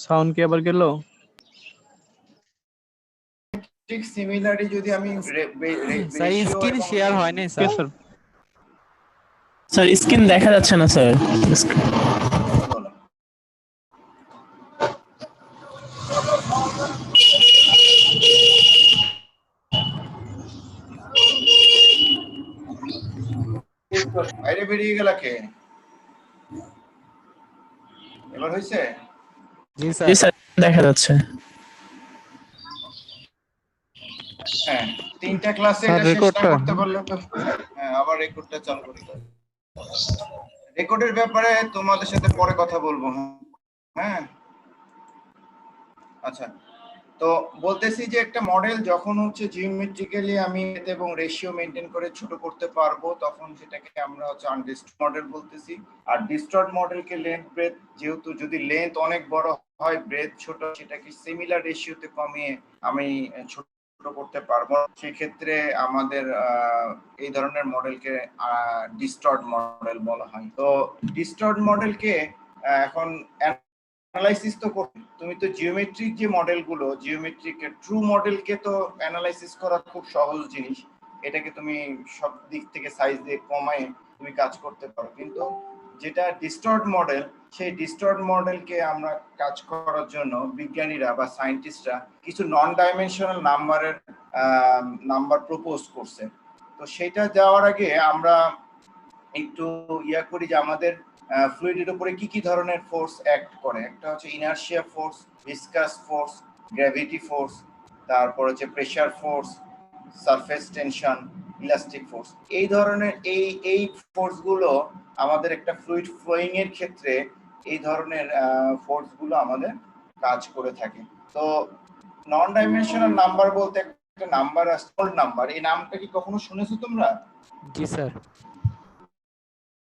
সাউন্ড কি আবার গেল? ঠিক সিমিলারলি যদি আমি স্যার স্ক্রিন শেয়ার হয় না কে স্যার। স্যার? স্যার স্ক্রিন দেখা যাচ্ছে না স্যার। বাইরে বেরিয়ে গেলা কে? এবার হয়েছে? জি জি স্যার। স্যার দেখা যাচ্ছে। হ্যাঁ, 3টা ক্লাসে স্যার, এটা শেষ না রেকর্ডটা? করতে পারলে তো হ্যাঁ, আবার রেকর্ডটা চালু করি। রেকর্ডের ব্যাপারে তোমাদের সাথে পরে কথা বলবো। হ্যাঁ, আচ্ছা, তো বলতেছি যে একটা মডেল যখন হচ্ছে জিওমেট্রিক্যালি আমি এবং রেশিও মেনটেন করে ছোট করতে পারবো, তখন সেটাকে আমরা হচ্ছে আনডিস্টর্ট মডেল বলতেছি। আর ডিস্টর্ট মডেলকে লেন্থ ব্রেথ, যেহেতু যদি লেন্থ অনেক বড় হয় ব্রেথ ছোট, সেটাকে সিমিলার রেশিওতে কমিয়ে আমি ছোট করতে পারবো। সেক্ষেত্রে আমাদের এই ধরনের মডেলকে ডিস্টর্ট মডেল বলা হয়। তো ডিস্টর্ট মডেলকে এখন অ্যানালাইসিস তো করতে, তুমি তো জিওমেট্রিক যে মডেলগুলো, জিওমেট্রিক ট্রু মডেলকে তো অ্যানালাইসিস করা খুব সহজ জিনিস, এটাকে তুমি সব দিক থেকে সাইজ দিয়ে কমায় তুমি কাজ করতে পারো। কিন্তু যেটা ডিস্টর্ট মডেল, সেই ডিস্টর্ট মডেলকে আমরা কাজ করার জন্য বিজ্ঞানীরা বা সায়েন্টিস্টরা কিছু নন ডাইমেনশনাল নাম্বার প্রপোজ করছে। তো সেটা যাওয়ার আগে আমরা একটু করি যে আমাদের ফ্লুইডের উপরে কি কি ধরনের ফোর্স অ্যাক্ট করে। একটা হচ্ছে inertia force, viscous force, gravity force, তারপর হচ্ছে pressure force, surface tension, elastic force. এই ধরনের এই ফোর্স গুলো আমাদের একটা ফ্লুইড ফ্লোয়িং এর ক্ষেত্রে এই ধরনের ফোর্স গুলো আমাদের কাজ করে থাকে। তো নন ডাইমেনশনাল নাম্বার বলতে একটা নাম্বার আছে, নাম্বার। এই নামটা কি কখনো শুনেছো তোমরা? জি স্যার।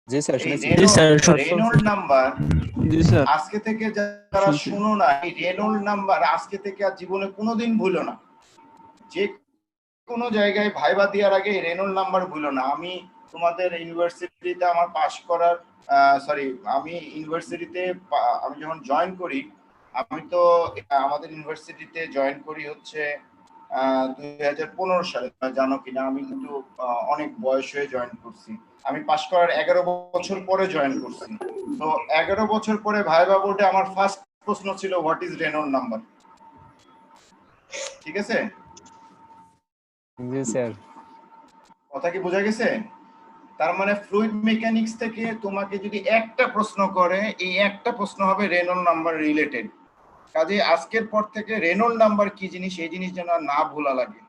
জি স্যার, শুনেছি। জি sir. Reynold number, ji sir. আজকে থেকে যারা শুনো না, এই রেনল্ড নাম্বার আজকে থেকে আর জীবনে কোনোদিন ভুলো না। যে কোনো জায়গায় ভাইবা দেওয়ার আগে রেনল্ড নাম্বার ভুলো না। আমি তোমাদের ইউনিভার্সিটিতে আমার পাশ করার আমি ইউনিভার্সিটিতে আমি যখন জয়েন করি, আমি তো আমাদের ইউনিভার্সিটিতে জয়েন করি হচ্ছে 2015 সালে, জানো কিনা আমি কিন্তু অনেক বয়স হয়ে জয়েন করছি। আমি পাশ করার 11 বছর পরে জয়েন করছি। তো 11 বছর পরে ভাইবা বোর্ডে আমার ফার্স্ট প্রশ্ন ছিল হোয়াট ইজ রেনল্ড নাম্বার। ঠিক আছে? জি স্যার। কথা কি বোঝা গেছে? তার মানে ফ্লুইড মেকানিক্স থেকে তোমাকে যদি একটা প্রশ্ন করে, এই একটা প্রশ্ন হবে রেনল্ড নাম্বার রিলেটেড। কাজে আজকের পর থেকে রেনল্ড নাম্বার কি জিনিস, এই জিনিস যেন না ভোলা লাগে,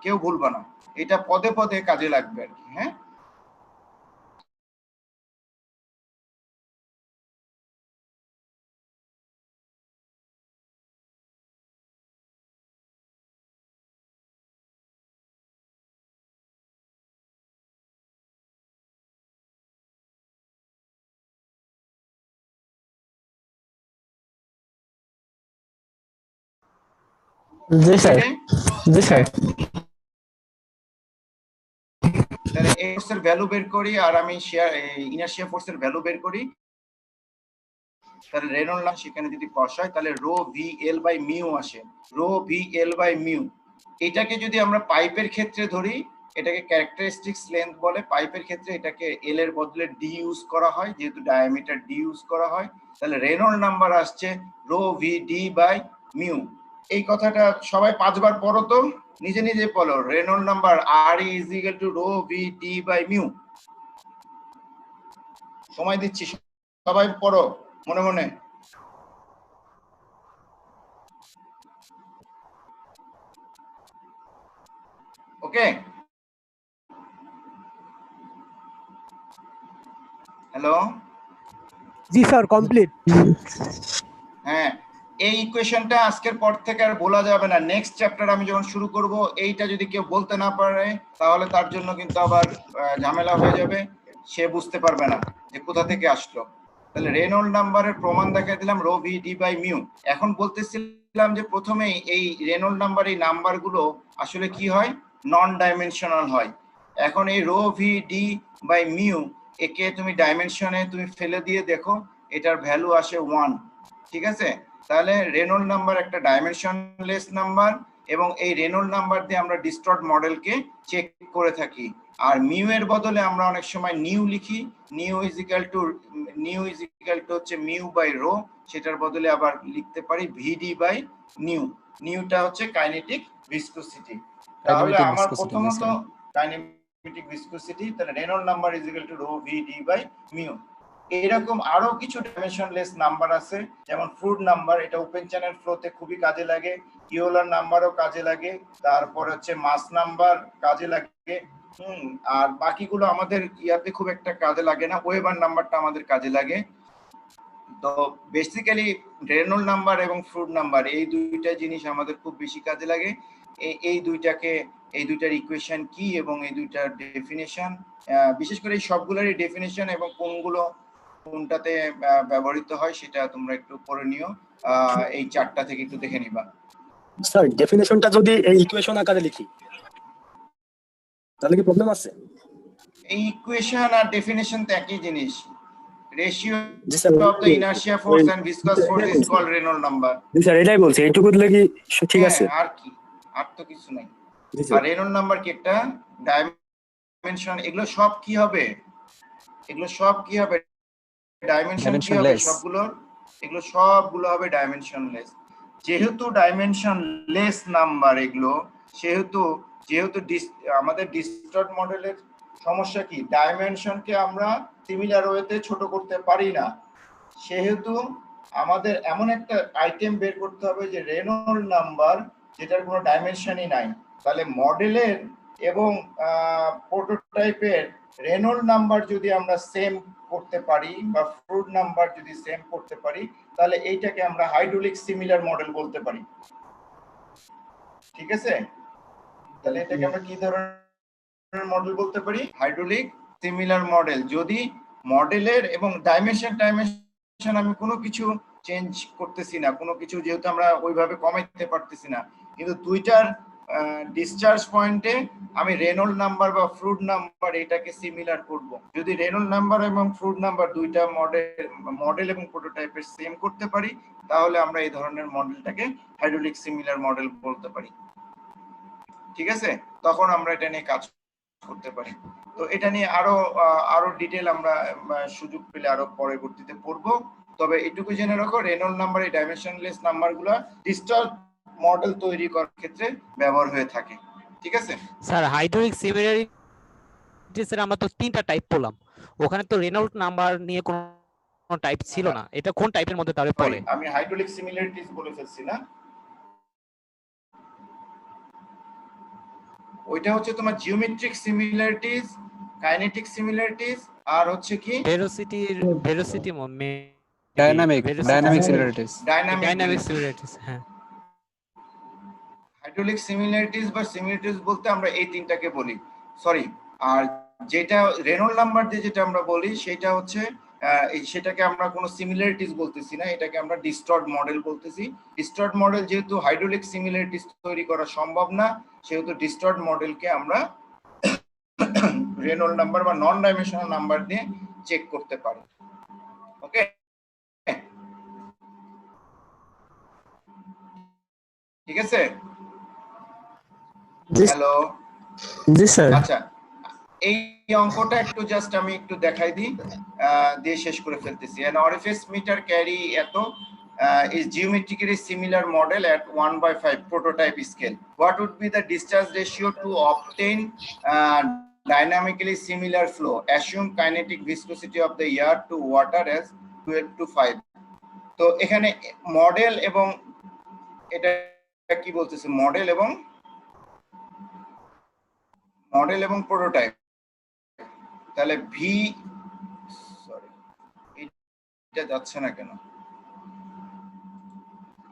কেউ ভুলবা না। এটা পদে পদে কাজে লাগবে আর কি। হ্যাঁ, জি স্যার। জি স্যার। তাহলে এই ফোর্সের ভ্যালু বের করি আর আমি ইনার্শিয়া ফোর্সের ভ্যালু বের করি। তাহলে রেনল্ড নাম্বার সেখানে যদি বসাই, তাহলে rho v l by mu আসে। Rho v l by mu, এটাকে যদি আমরা পাইপের ক্ষেত্রে ধরি, এটাকে ক্যারেক্টারিস্টিক্স লেন্থ বলে। পাইপের ক্ষেত্রে এটাকে এল এর বদলে ডি ইউজ করা হয়, যেহেতু ডায়ামিটার ডি ইউজ করা হয়। তাহলে রেনল্ড নাম্বার আসছে rho V D by mu. এই কথাটা সবাই 5 বার পড়ো তো, নিজে নিজে পড়ো। Reynold number R is equal to rho V D by mu. সময় দিচ্ছি, সবাই পড়ো মনে মনে। Okay, hello, ji sir complete. হ্যাঁ, এই ইকুয়েশনটা আজকের পর থেকে আর বলা যাবে না। নেক্সট চ্যাপ্টার আমি যখন শুরু করব, এইটা যদি কেউ বলতে না পারে তাহলে তার জন্য কিন্তু আবার ঝামেলা হয়ে যাবে, সে বুঝতে পারবে না যে কোথা থেকে আসলো। তাহলে রেনল্ড নাম্বারের প্রমাণ দেখাই দিলাম, rho V D by mu. এখন বলতেছিলাম যে প্রথমেই এই রেনল্ড নাম্বার, এই নাম্বারগুলো আসলে কি হয়, নন ডাইমেনশনাল হয়। এখন এই rho V D by mu, একে তুমি ডাইমেনশনে তুমি ফেলে দিয়ে দেখো, এটার ভ্যালু আসে 1। ঠিক আছে, তাহলে রেনল্ড নাম্বার একটা ডাইমেনশনলেস নাম্বার, এবং এই রেনল্ড নাম্বার দিয়ে আমরা ডিস্টর্ট মডেলকে চেক করে থাকি। আর মিউ এর বদলে আমরা অনেক সময় নিউ লিখি। নিউ ইজ ইকুয়াল টু হচ্ছে মিউ বাই রো, সেটার বদলে আবার লিখতে পারি ভিডি বাই নিউ। নিউটা হচ্ছে কাইনেটিক ভিসকোসিটি। তাহলে আমার প্রথমত কাইনেটিক ভিসকোসিটি, তাহলে Reynold number is equal to rho VD by mu. এরকম আরো কিছু ডাইমেনশনলেস নাম্বার আছে, যেমন ফ্লুইড নাম্বার, এটা ওপেন চ্যানেল ফ্লোতে খুবই কাজে লাগে। ইউলার নাম্বারও কাজে লাগে, তারপর হচ্ছে মাস নাম্বার কাজে লাগে। আর বাকিগুলো আমাদের ইয়াতে খুব একটা কাজে লাগে না। ওয়েবার নাম্বারটা আমাদের কাজে লাগে। তো বেসিক্যালি রেনল্ড নাম্বার এবং ফ্লুইড নাম্বার, এই দুইটা জিনিস আমাদের খুব বেশি কাজে লাগে। এই দুইটার ইকুয়েশন কি এবং এই দুইটার ডেফিনেশন, বিশেষ করে এই সবগুলোরই ডেফিনেশন এবং কোনটাতে ব্যবহৃত হয় সেটা তোমরা একটু পড়ে নিও। এই চারটা থেকে একটু দেখে নিবা। স্যার ডেফিনেশনটা যদি এই ইকুয়েশন আকারে লিখি তাহলে কি প্রবলেম আছে? এই ইকুয়েশন আর ডেফিনেশন তো একই জিনিস। Ratio ji sir, of the inertia force and viscous force is called Reynold number. Ji sir, এটাই বলছি, এইটুকু দিলে কি ঠিক আছে? আর কি, আর তো কিছু নাই। আর রেনল্ড নাম্বার কি একটা ডাইমেনশন, এগুলো সব কি হবে, ডাইমেনশন কি হবে এগুলো সবগুলো হবে ডাইমেনশনলেস। যেহেতু ডাইমেনশনলেস নাম্বার এগুলো, যেহেতু আমাদের ডিস্টর্ট মডেলের সমস্যা কি, ডাইমেনশনকে আমরা সিমিলার ওয়েতে ছোট করতে পারি না। সেহেতু আমাদের এমন একটা আইটেম বের করতে হবে যে রেনল্ড নাম্বার যেটার কোনো ডাইমেনশনই নাই। তাহলে মডেলের এবং প্রোটোটাইপের রেনল্ড নাম্বার যদি আমরা সেম করতে পারি বা ফ্লুইড নাম্বার যদি সেম করতে পারি, তাহলে এইটাকে আমরা হাইড্রোলিক সিমিলার মডেল বলতে পারি। ঠিক আছে, তাহলে এটাকে আমরা কি ধরনের মডেল বলতে পারি, হাইড্রোলিক সিমিলার মডেল। যদি মডেলের এবং ডাইমেনশন আমি কোনো কিছু চেঞ্জ করতেছি না, কোনো কিছু যেহেতু আমরা ওইভাবে কমাইতে পারতেছি না, কিন্তু দুইটার ডিসচার্জ পয়েন্টে আমি রেনল্ড নাম্বার বা ফ্লুইড নাম্বার এটাকে সিমিলার করব। যদি রেনল্ড নাম্বার এবং ফ্লুইড নাম্বার দুইটা মডেল এবং প্রোটোটাইপের সেম করতে পারি, তাহলে আমরা এই ধরনের মডেলটাকে হাইড্রোলিক সিমিলার মডেল বলতে পারি। ঠিক আছে, তখন আমরা এটা নিয়ে কাজ করতে পারি। তো এটা নিয়ে আরো ডিটেল আমরা সুযোগ পেলে আরো পরবর্তীতে পড়বো। তবে এটুকু জেনে রাখো, রেনল্ড নাম্বার এই ডাইমেনশনলেস নাম্বারগুলো ডিস্টর্ট মডেল তৈরি করার ক্ষেত্রে ব্যবহার হয়ে থাকে। ঠিক আছে স্যার, হাইড্রোলিক সিমিলারিটিসের আমরা তো 3টা টাইপ পড়লাম, ওখানে তো রেনল্ড নাম্বার নিয়ে কোনো টাইপ ছিল না। এটা কোন টাইপের মধ্যে তাহলে পড়ে? আমি হাইড্রোলিক সিমিলারিটিস বলে ফেলছি না, ওইটা হচ্ছে তোমার জিওমেট্রিক সিমিলারিটিস, কাইনেটিক সিমিলারিটিস, আর হচ্ছে কি ভেলোসিটি ডাইনামিক সিমিলারিটিস। হ্যাঁ, হাইড্রোলিক সিমিলারিটিস বা সিমিলারিটিস বলতে আমরা এই তিনটাকে বলি, সরি। আর যেটা রেনল্ড নাম্বার দিয়ে যেটা আমরা বলি সেটা হচ্ছে সেটাকে আমরা কোনো সিমিলারিটিস বলতেছি না, এটাকে আমরা ডিস্টর্ট মডেল বলতেছি। ডিস্টর্ট মডেল যেহেতু হাইড্রোলিক সিমিলারিটিস তৈরি করা সম্ভব না, সেহেতু ডিস্টর্ট মডেলকে আমরা রেনল্ড নাম্বার বা নন ডাইমেনশনাল নাম্বার দিয়ে চেক করতে পারি। ওকে, ঠিক আছে। Hello, ji sir. আচ্ছা, এই অঙ্কটা একটু জাস্ট আমি একটু দেখাই দিই, দিয়ে শেষ করে ফেলতেছি। an orifice meter carry এত is geometrically similar model at 1/5 prototype scale. What would be the discharge ratio to obtain dynamically similar flow? Assume kinetic viscosity of the air to water as 12:5. তো এখানে মডেল এবং এটা কি বলতেছে, মডেল এবং প্রোটোটাইপ। তাহলে ভি, সরি এটা যাচ্ছে না কেন,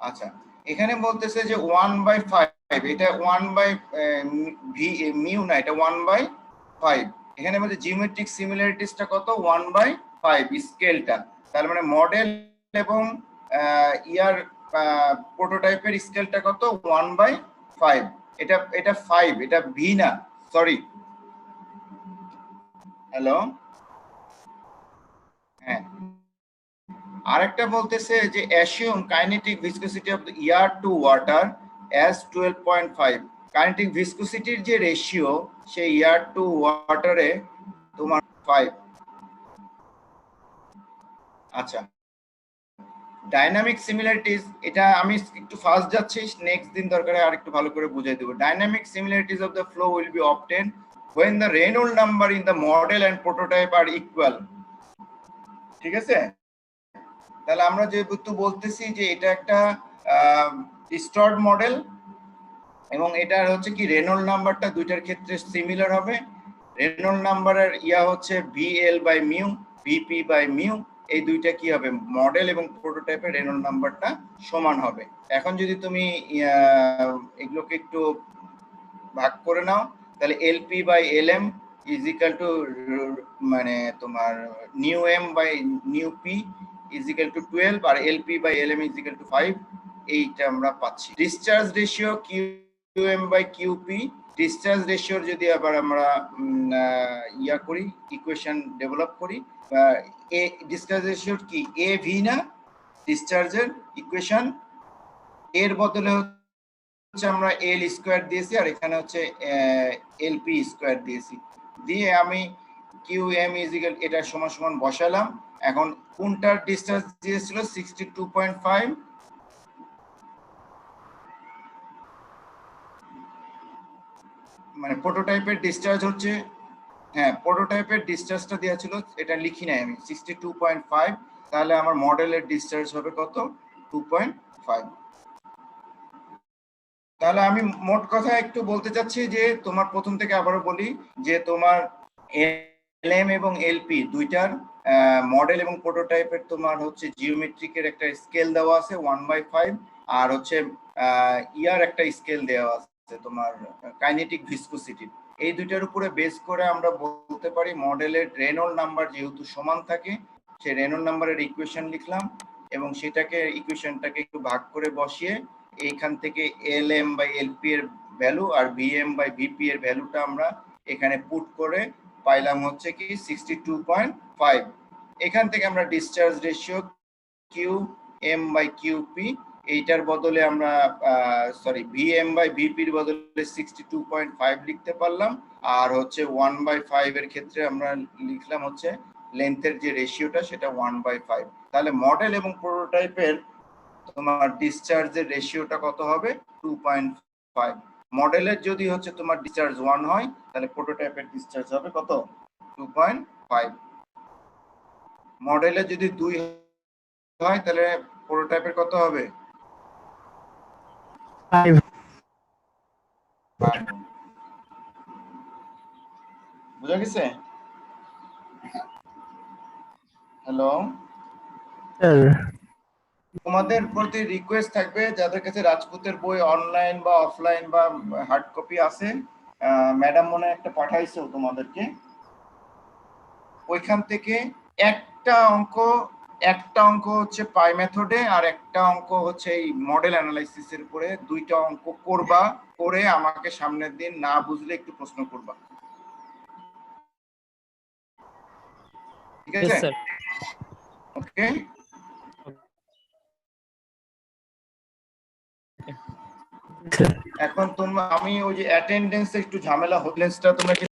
আচ্ছা এখানে বলতেছে যে 1/5, এটা 1/মিউ না, এটা 1/5। এখানে বলতে জিওমেট্রিক সিমিলারিটিসটা কত, 1/5 স্কেলটা। তাহলে মানে মডেল এবং ইয়ার প্রোটোটাইপের স্কেলটা কত, 1/5। এটা 5, এটা ভি না, সরি। হ্যালো, হ্যাঁ আরেকটা বলতেছে যে assume kinetic viscosity of the air to water as 12.5। Kinetic ভিসকোসিটির যে রেশিও সেই এয়ার টু ওয়াটারে তোমার 5। আচ্ছা, ডাইনামিক সিমিলারিটিস, এটা আমি একটু ফাস্ট যাচ্ছি, নেক্সট দিন দরকারে আর একটু ভালো করে বুঝাই দেবো। Dynamic similarities of the flow will be obtained when the Reynolds number in the model and prototype are equal। ঠিক আছে, তাহলে আমরা যেহেতু বলতেছি যে এটা একটা ডিস্টর্ট মডেল এবং এটার হচ্ছে কি রেনল্ড নাম্বারটা দুইটার ক্ষেত্রে সিমিলার হবে। রেনল্ড নাম্বারের হচ্ছে VL/মিউ, VP/মিউ, এই দুইটা কি হবে, মডেল এবং প্রোটোটাইপের রেনল্ড নাম্বারটা সমান হবে। এখন যদি তুমি এগুলোকে একটু ভাগ করে নাও, তাহলে LP/LM ইজ ইকুয়াল টু মানে তোমার new M by new P is equal to 12 আর LP/LM ইজ ইকুয়াল টু 5, এইটা আমরা পাচ্ছি। ডিসচার্জ রেশিও QM/QP, ডিসচার্জ রেশিওর যদি আবার আমরা করি, ইকুয়েশন ডেভেলপ করি, ডিসচার্জ রেশিওর কি AV না, ডিসচার্জের ইকুয়েশন এর বদলে হচ্ছে আমরা L স্কয়ার দিয়েছি আর এখানে হচ্ছে LP স্কয়ার দিয়েছি, দিয়ে আমি QM ইজ ইকুয়াল এটা সমান সমান বসালাম। এখন কোনটার ডিসচার্জ দিয়েছিল 62.5, মানে প্রোটোটাইপের ডিসচার্জ হচ্ছে, হ্যাঁ প্রোটোটাইপের ডিসচার্জটা দেওয়া ছিল, এটা লিখি নাই আমি 62.5, তাহলে আমার মডেলের ডিসচার্জ হবে কত, 2.5। তাহলে আমি মোট কথা একটু বলতে চাচ্ছি যে তোমার প্রথম থেকে আবারও বলি যে তোমার LM এবং LP দুইটার মডেল এবং প্রোটোটাইপের তোমার হচ্ছে জিওমেট্রিকের একটা স্কেল দেওয়া আছে 1/5, আর হচ্ছে ইয়ার একটা স্কেল দেওয়া আছে তোমার কাইনেটিক ভিসকোসিটি। এই দুইটার উপরে বেস করে আমরা বলতে পারি মডেলের রেনল্ড নাম্বার যেহেতু সমান থাকে, সেই রেনল্ড নাম্বারের ইকুয়েশন লিখলাম এবং সেটাকে ইকুয়েশনটাকে একটু ভাগ করে বসিয়ে এইখান থেকে LM/LP এর ভ্যালু আর VM/VP এর ভ্যালুটা আমরা এখানে পুট করে পাইলাম হচ্ছে কি 62.5। এখান থেকে আমরা ডিসচার্জ রেশিও QM/QP এইটার বদলে আমরা VM/VP এর বদলে 62.5 লিখতে পারলাম, আর হচ্ছে 1/5 এর ক্ষেত্রে আমরা লিখলাম হচ্ছে লেন্থের যে রেশিওটা সেটা 1/5। তাহলে মডেল এবং প্রোটোটাইপের তোমার ডিসচার্জের রেশিওটা কত হবে, 2.5। মডেলের যদি হচ্ছে তোমার ডিসচার্জ 1 হয় তাহলে প্রোটোটাইপের ডিসচার্জ হবে কত, 2.5। মডেলের যদি 2 হয় তাহলে প্রোটোটাইপের কত হবে, 5। বুঝা গেছে? হ্যালো, তোমাদের প্রতি রিকোয়েস্ট থাকবে যাদের কাছে রাজপুতের বই অনলাইন বা অফলাইন বা হার্ড কপি আছে, ম্যাডাম মনে হয় একটা পাঠাইছো তোমাদেরকে, ওইখান থেকে একটা অঙ্ক হচ্ছে পাই মেথডে আর একটা অঙ্ক হচ্ছে এই মডেল অ্যানালাইসিসের উপরে, দুইটা অঙ্ক করবা, করে আমাকে সামনের দিন না বুঝলে একটু প্রশ্ন করবা, ঠিক আছে? ওকে, এখন তোমরা, আমি ওই যে অ্যাটেন্ডেন্স একটু ঝামেলা, হোটেলেন্সটা তোমরা কি